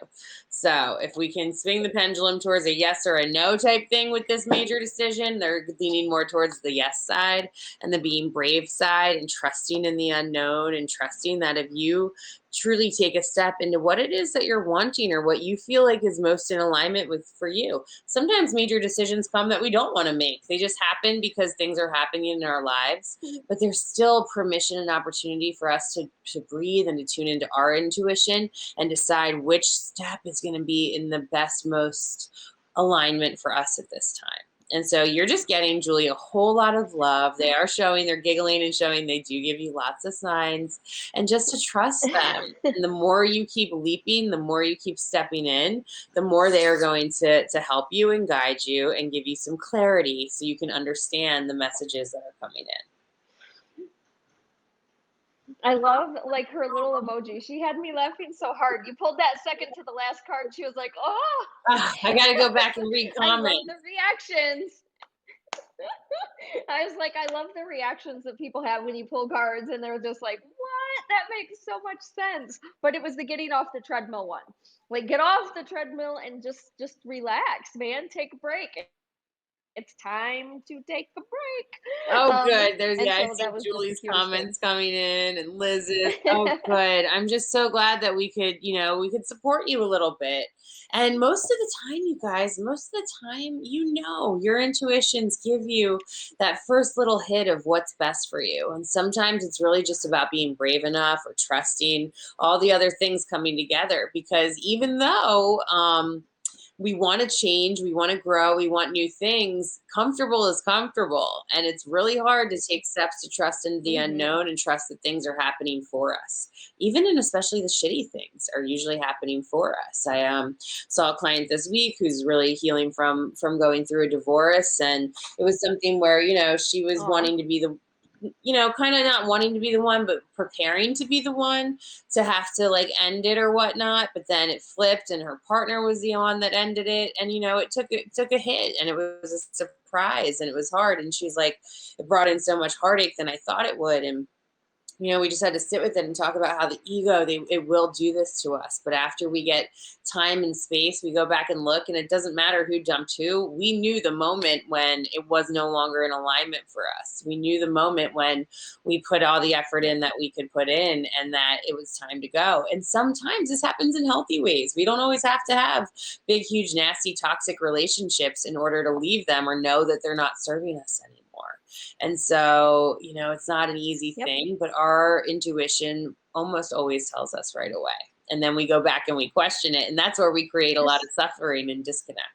S1: So if we can swing the pendulum towards a yes or a no type thing with this major decision, they're leaning more towards the yes side and the being brave side and trusting in the unknown and trusting that if you truly take a step into what it is that you're wanting or what you feel like is most in alignment with for you. Sometimes major decisions come that we don't want to make. They just happen because things are happening in our lives, but there's still permission and opportunity for us to breathe and to tune into our intuition and decide which step is going to be in the best, most alignment for us at this time. And so you're just getting, Julie, a whole lot of love. They are showing, they're giggling and showing they do give you lots of signs, and just to trust them. And the more you keep leaping, the more you keep stepping in, the more they are going to help you and guide you and give you some clarity so you can understand the messages that are coming in.
S2: I love like her little emoji. She had me laughing so hard. You pulled that second to the last card. She was like, "Oh,
S1: I got to go back and read comments."
S2: I love the reactions. I was like, I love the reactions that people have when you pull cards, and they're just like, "What? That makes so much sense." But it was the getting off the treadmill one. Like, get off the treadmill and just relax, man. Take a break. It's time to take a break.
S1: Oh, good. There's,
S2: and
S1: I
S2: so
S1: see
S2: that was just the
S1: Julie's
S2: cutest thing.
S1: comments coming in and Liz's. Oh, good. I'm just so glad that we could support you a little bit. And most of the time, you guys, your intuitions give you that first little hit of what's best for you. And sometimes it's really just about being brave enough or trusting all the other things coming together, because even though, we want to change, we want to grow, we want new things, comfortable is comfortable. And it's really hard to take steps to trust into the unknown and trust that things are happening for us. Even and especially the shitty things are usually happening for us. I saw a client this week who's really healing from going through a divorce. And it was something where, she was wanting to be kind of not wanting to be the one, but preparing to be the one to have to like end it or whatnot. But then it flipped, and her partner was the one that ended it, and it took a hit, and it was a surprise, and it was hard. And she's like, it brought in so much heartache than I thought it would, and we just had to sit with it and talk about how the ego, it will do this to us. But after we get time and space, we go back and look, and it doesn't matter who dumped who. We knew the moment when it was no longer in alignment for us. We knew the moment when we put all the effort in that we could put in, and that it was time to go. And sometimes this happens in healthy ways. We don't always have to have big, huge, nasty, toxic relationships in order to leave them or know that they're not serving us anymore. And so, it's not an easy
S2: Yep.
S1: thing, but our intuition almost always tells us right away. And then we go back and we question it. And that's where we create a lot of suffering and disconnect.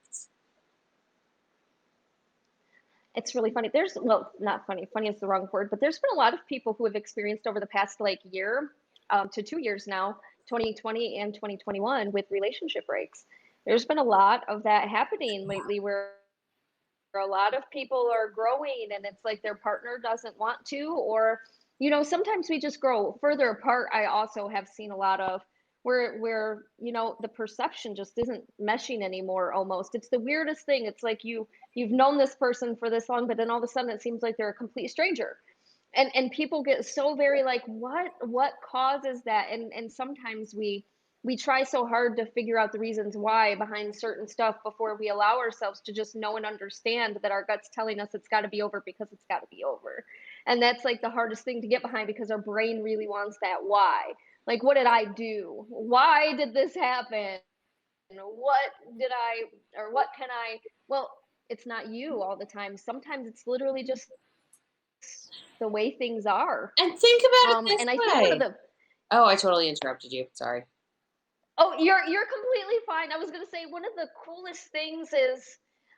S2: It's really funny. Well, not funny. Funny is the wrong word, but there's been a lot of people who have experienced over the past like year to 2 years now, 2020 and 2021, with relationship breaks. There's been a lot of that happening lately where a lot of people are growing and it's like their partner doesn't want to, or sometimes we just grow further apart. I also have seen a lot of where the perception just isn't meshing anymore. Almost, it's the weirdest thing. It's like you've known this person for this long, but then all of a sudden it seems like they're a complete stranger, and people get so very like, what causes that? And sometimes we try so hard to figure out the reasons why behind certain stuff before we allow ourselves to just know and understand that our gut's telling us it's got to be over because it's got to be over. And that's like the hardest thing to get behind, because our brain really wants that why. Like, what did I do? Why did this happen? What did I, or what can I? Well, it's not you all the time. Sometimes it's literally just the way things are.
S1: And think about it this
S2: And I think one of
S1: way.
S2: the
S1: Oh, I totally interrupted you. Sorry.
S2: Oh, you're completely fine. I was gonna say one of the coolest things is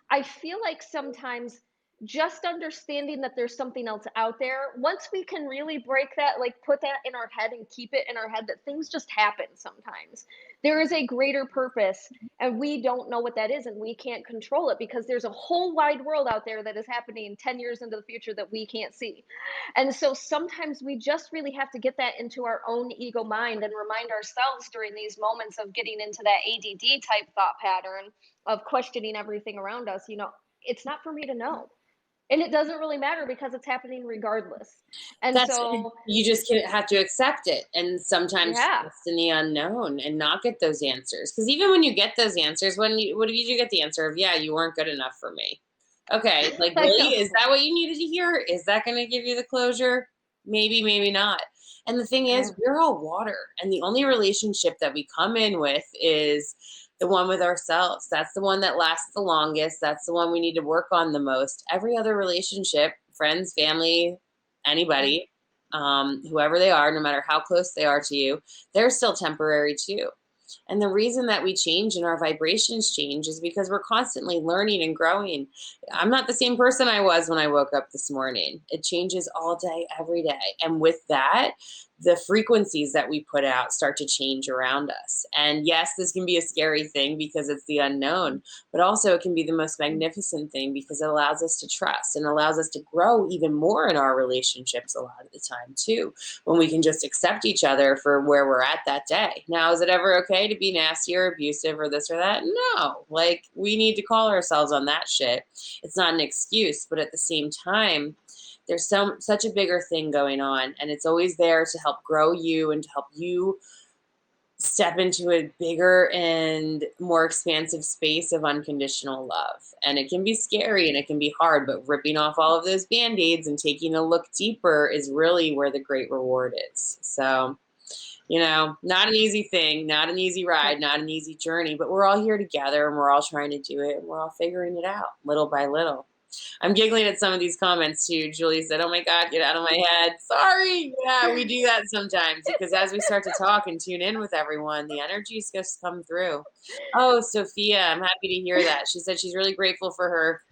S2: I feel like sometimes just understanding that there's something else out there, once we can really break that, like put that in our head and keep it in our head that things just happen sometimes. There is a greater purpose, and we don't know what that is, and we can't control it because there's a whole wide world out there that is happening 10 years into the future that we can't see. And so sometimes we just really have to get that into our own ego mind and remind ourselves during these moments of getting into that ADD type thought pattern of questioning everything around us. It's not for me to know. And it doesn't really matter because it's happening regardless. And
S1: That's
S2: so,
S1: you just have to accept it, and sometimes
S2: yeah,
S1: trust in the unknown and not get those answers. Because even when you get those answers, what if you do get the answer of, yeah, you weren't good enough for me? Okay, like,
S2: I
S1: really, is
S2: know.
S1: that what you needed to hear? Is that going to give you the closure? Maybe, maybe not. And the thing is,
S2: Yeah.
S1: we're all water, and the only relationship that we come in with is the one with ourselves. That's the one that lasts the longest. That's the one we need to work on the most. Every other relationship, friends, family, anybody, whoever they are, no matter how close they are to you, they're still temporary too. And the reason that we change and our vibrations change is because we're constantly learning and growing. I'm not the same person I was when I woke up this morning. It changes all day, every day. And with that, the frequencies that we put out start to change around us. And yes, this can be a scary thing because it's the unknown, but also it can be the most magnificent thing because it allows us to trust and allows us to grow even more in our relationships a lot of the time too, when we can just accept each other for where we're at that day. Now, is it ever okay to be nasty or abusive or this or that? No. Like, we need to call ourselves on that shit. It's not an excuse, but at the same time, there's such a bigger thing going on, and it's always there to help grow you and to help you step into a bigger and more expansive space of unconditional love. And it can be scary and it can be hard, but ripping off all of those band-aids and taking a look deeper is really where the great reward is. So, not an easy thing, not an easy ride, not an easy journey, but we're all here together and we're all trying to do it and we're all figuring it out little by little. I'm giggling at some of these comments too. Julie said, "Oh my God, get out of my head." Sorry. Yeah, we do that sometimes because as we start to talk and tune in with everyone, the energies just come through. Oh, Sophia, I'm happy to hear that. She said she's really grateful for her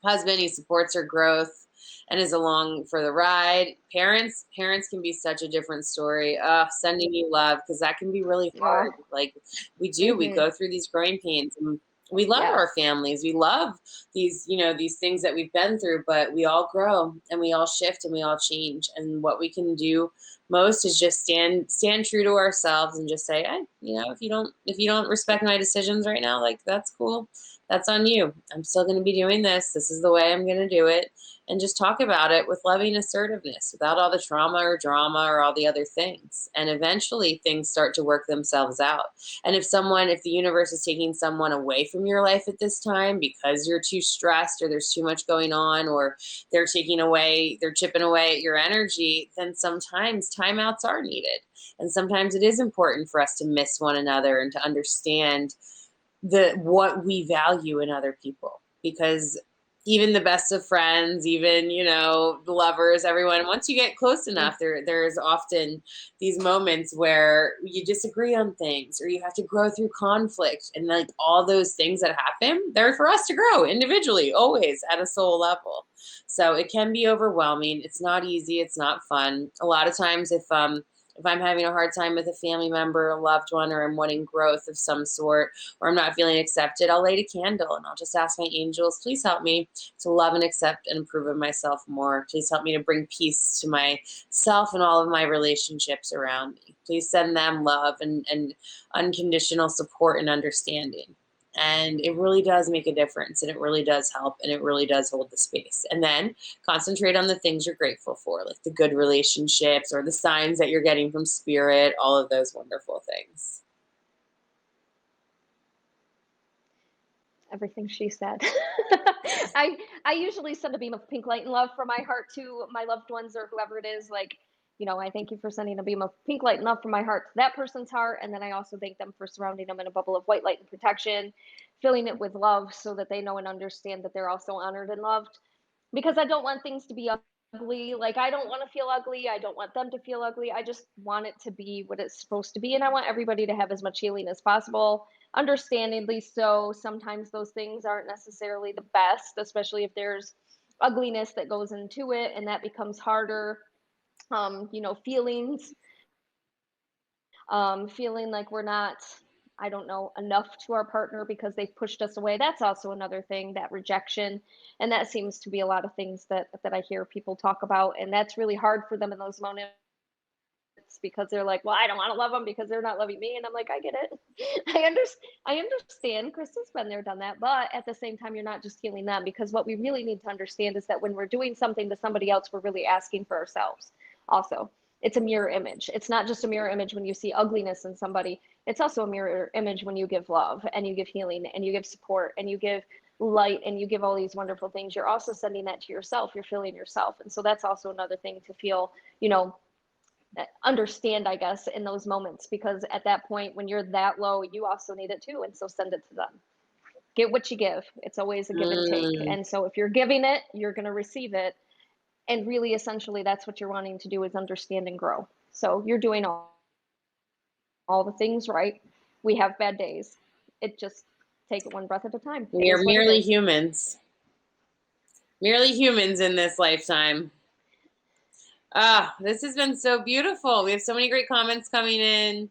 S1: husband. He supports her growth and is along for the ride. Parents can be such a different story. Sending you love, because that can be really hard.
S2: Oh,
S1: Like we
S2: hmm
S1: go through these growing pains. And We love
S2: Yes.
S1: our families. We love these, these things that we've been through, but we all grow and we all shift and we all change. And what we can do most is just stand true to ourselves and just say, hey, if you don't respect my decisions right now, like that's cool. That's on you. I'm still going to be doing this. This is the way I'm going to do it. And just talk about it with loving assertiveness without all the trauma or drama or all the other things. And eventually things start to work themselves out. And if the universe is taking someone away from your life at this time because you're too stressed or there's too much going on, or they're chipping away at your energy, then sometimes timeouts are needed. And sometimes it is important for us to miss one another and to understand what we value in other people, because even the best of friends, even the lovers, everyone, once you get close
S2: Mm.
S1: enough, there's often these moments where you disagree on things or you have to grow through conflict, and like all those things that happen, they're for us to grow individually, always at a soul level. So it can be overwhelming. It's not easy. It's not fun. A lot of times if I'm having a hard time with a family member, a loved one, or I'm wanting growth of some sort, or I'm not feeling accepted, I'll light a candle and I'll just ask my angels, please help me to love and accept and approve of myself more. Please help me to bring peace to myself and all of my relationships around me. Please send them love and unconditional support and understanding. And it really does make a difference, and it really does help, and it really does hold the space. And then concentrate on the things you're grateful for, like the good relationships or the signs that you're getting from spirit, all of those wonderful things.
S2: Everything she said. I usually send a beam of pink light and love from my heart to my loved ones or whoever it is. Like, I thank you for sending a beam of pink light and love from my heart to that person's heart, and then I also thank them for surrounding them in a bubble of white light and protection, filling it with love so that they know and understand that they're also honored and loved. Because I don't want things to be ugly. Like, I don't want to feel ugly. I don't want them to feel ugly. I just want it to be what it's supposed to be. And I want everybody to have as much healing as possible. Understandably so, sometimes those things aren't necessarily the best, especially if there's ugliness that goes into it and that becomes harder. Feelings, feeling like we're not, I don't know, enough to our partner because they've pushed us away. That's also another thing, that rejection. And that seems to be a lot of things that I hear people talk about. And that's really hard for them in those moments because they're like, well, I don't want to love them because they're not loving me. And I'm like, I get it. I understand. Crystal's been there, done that. But at the same time, you're not just healing them, because what we really need to understand is that when we're doing something to somebody else, we're really asking for ourselves also. It's a mirror image. It's not just a mirror image when you see ugliness in somebody. It's also a mirror image when you give love and you give healing and you give support and you give light and you give all these wonderful things. You're also sending that to yourself. You're feeling yourself. And so that's also another thing to feel, understand, I guess, in those moments, because at that point, when you're that low, you also need it too. And so send it to them. Get what you give. It's always a give and take.
S1: Mm.
S2: And so if you're giving it, you're going to receive it. And really, essentially, that's what you're wanting to do, is understand and grow. So you're doing all the things right. We have bad days. It just take it one breath at a time. It
S1: We are
S2: is what it
S1: merely
S2: is.
S1: humans, merely humans in this lifetime. This has been so beautiful. We have so many great comments coming in.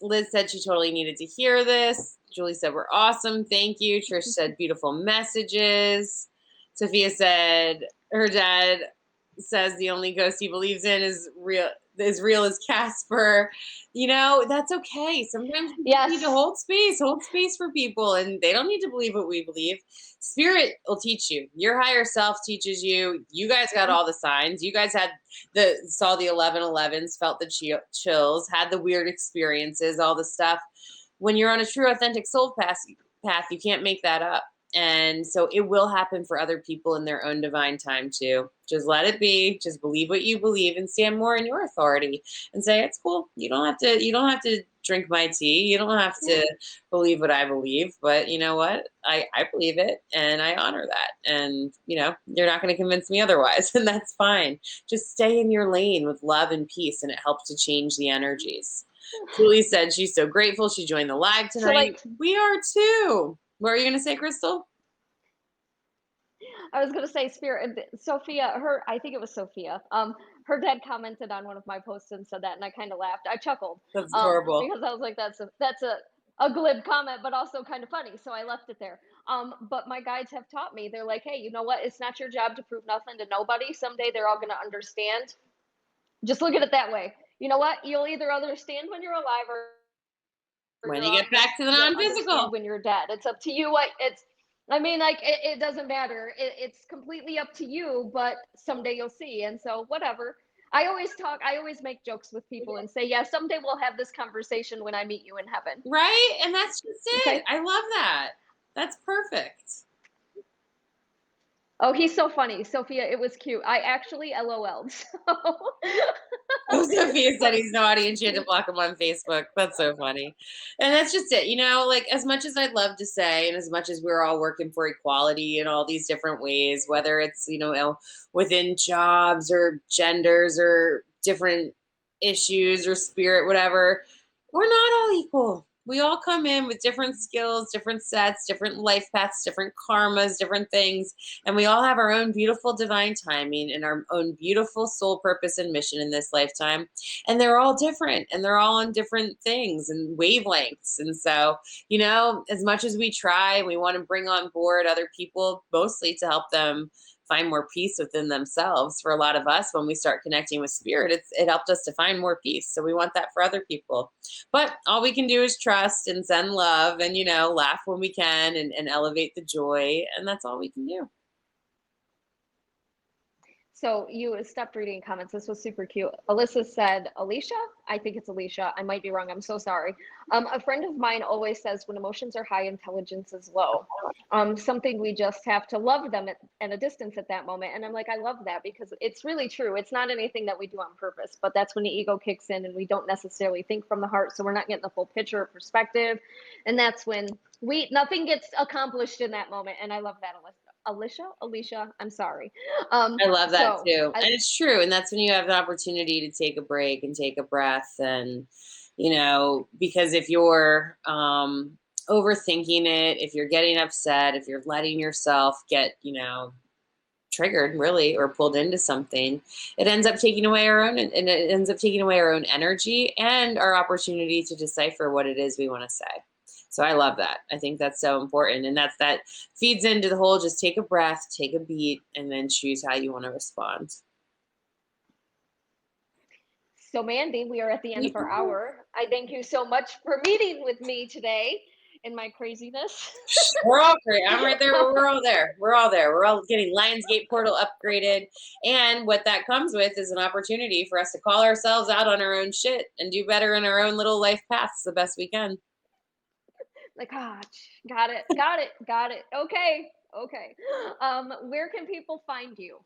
S1: Liz said she totally needed to hear this. Julie said we're awesome. Thank you. Trish said beautiful messages. Sophia said her dad says the only ghost he believes in is real as Casper. That's okay. Sometimes we just need to
S2: Yes.
S1: hold space for people, and they don't need to believe what we believe. Spirit will teach you. Your higher self teaches you. You guys got all the signs. You guys saw the 1111s, felt the chills, had the weird experiences, all the stuff. When you're on a true, authentic soul path, you can't make that up. And so it will happen for other people in their own divine time too. Just let it be. Just believe what you believe and stand more in your authority and say, it's cool. You don't have to drink my tea. You don't have to believe what I believe, but you know what? I believe it and I honor that. And you're not going to convince me otherwise. And that's fine. Just stay in your lane with love and peace, and it helps to change the energies. Julie said she's so grateful she joined the live tonight. We are too. What are you going to say, Crystal?
S2: I was going to say, Spirit, Sophia, I think it was Sophia. Her dad commented on one of my posts and said that, and I kind of laughed. I chuckled,
S1: That's adorable.
S2: because I was like, that's a a glib comment, but also kind of funny. So I left it there. But my guides have taught me, they're like, hey, you know what? It's not your job to prove nothing to nobody. Someday they're all going to understand. Just look at it that way. You know what? You'll either understand when you're alive or
S1: When
S2: you're
S1: you get back to the
S2: you'll understand
S1: non-physical.
S2: when you're dead. It's up to you. What it's. I mean, like it doesn't matter. It's completely up to you. But someday you'll see. And so whatever. I always talk. I always make jokes with people and say, yeah, someday we'll have this conversation when I meet you in heaven.
S1: Right? And that's just it.
S2: Okay.
S1: I love that. That's perfect.
S2: Oh, he's so funny, Sophia. It was cute. I actually LOL'd. So.
S1: Oh, Sophia said he's naughty and she had to block him on Facebook. That's so funny. And that's just it. You know, like as much as I'd love to say, and as much as we're all working for equality in all these different ways, whether it's, within jobs or genders or different issues or spirit, whatever, we're not all equal. We all come in with different skills, different sets, different life paths, different karmas, different things. And we all have our own beautiful divine timing and our own beautiful soul purpose and mission in this lifetime. And they're all different and they're all on different things and wavelengths. And so, as much as we try, we want to bring on board other people, mostly to help them find more peace within themselves. For a lot of us, when we start connecting with spirit, it helped us to find more peace. So we want that for other people. But all we can do is trust and send love and, laugh when we can and elevate the joy. And that's all we can do.
S2: So you stopped reading comments. This was super cute. Alyssa said, Alicia? I think it's Alicia. I might be wrong. I'm so sorry. A friend of mine always says when emotions are high, intelligence is low. Something we just have to love them at a distance at that moment. And I'm like, I love that because it's really true. It's not anything that we do on purpose, but that's when the ego kicks in and we don't necessarily think from the heart. So we're not getting the full picture or perspective. And that's when nothing gets accomplished in that moment. And I love that, Alicia, I'm sorry.
S1: I love that too.
S2: And
S1: And it's true. And that's when you have the opportunity to take a break and take a breath. And, because if you're overthinking it, if you're getting upset, if you're letting yourself get, triggered really or pulled into something, it ends up taking away our own energy and our opportunity to decipher what it is we want to say. So I love that. I think that's so important. And that feeds into the whole just take a breath, take a beat, and then choose how you want to respond.
S2: So Mandy, we are at the end of our hour. I thank you so much for meeting with me today in my craziness.
S1: We're all great. I'm right there. We're all there. We're all there. We're all getting Lionsgate portal upgraded. And what that comes with is an opportunity for us to call ourselves out on our own shit and do better in our own little life paths the best we can.
S2: Like, got it. Okay. Where can people find you?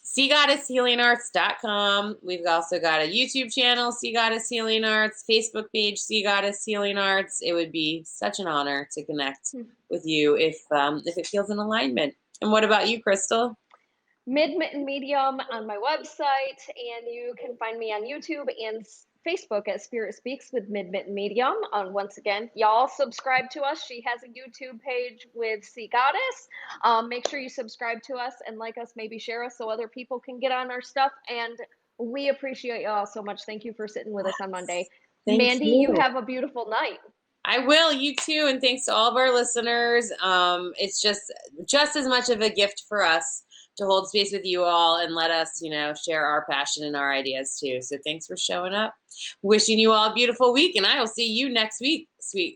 S1: SeaGoddessHealingArts.com. We've also got a YouTube channel, Sea Goddess Healing Arts, Facebook page, Sea Goddess Healing Arts. It would be such an honor to connect with you if it feels in alignment. And what about you, Crystal?
S2: Mid-Mitten Medium on my website, and you can find me on YouTube and Facebook at Spirit Speaks with Mid-Mitten Medium. Once again, y'all subscribe to us. She has a YouTube page with Sea Goddess. Make sure you subscribe to us and like us, maybe share us so other people can get on our stuff. And we appreciate y'all so much. Thank you for sitting with us on Monday. Mandy, you have a beautiful night.
S1: I will. You too. And thanks to all of our listeners. It's just as much of a gift for us to hold space with you all and let us, share our passion and our ideas too. So thanks for showing up. Wishing you all a beautiful week, and I will see you next week. Sweet.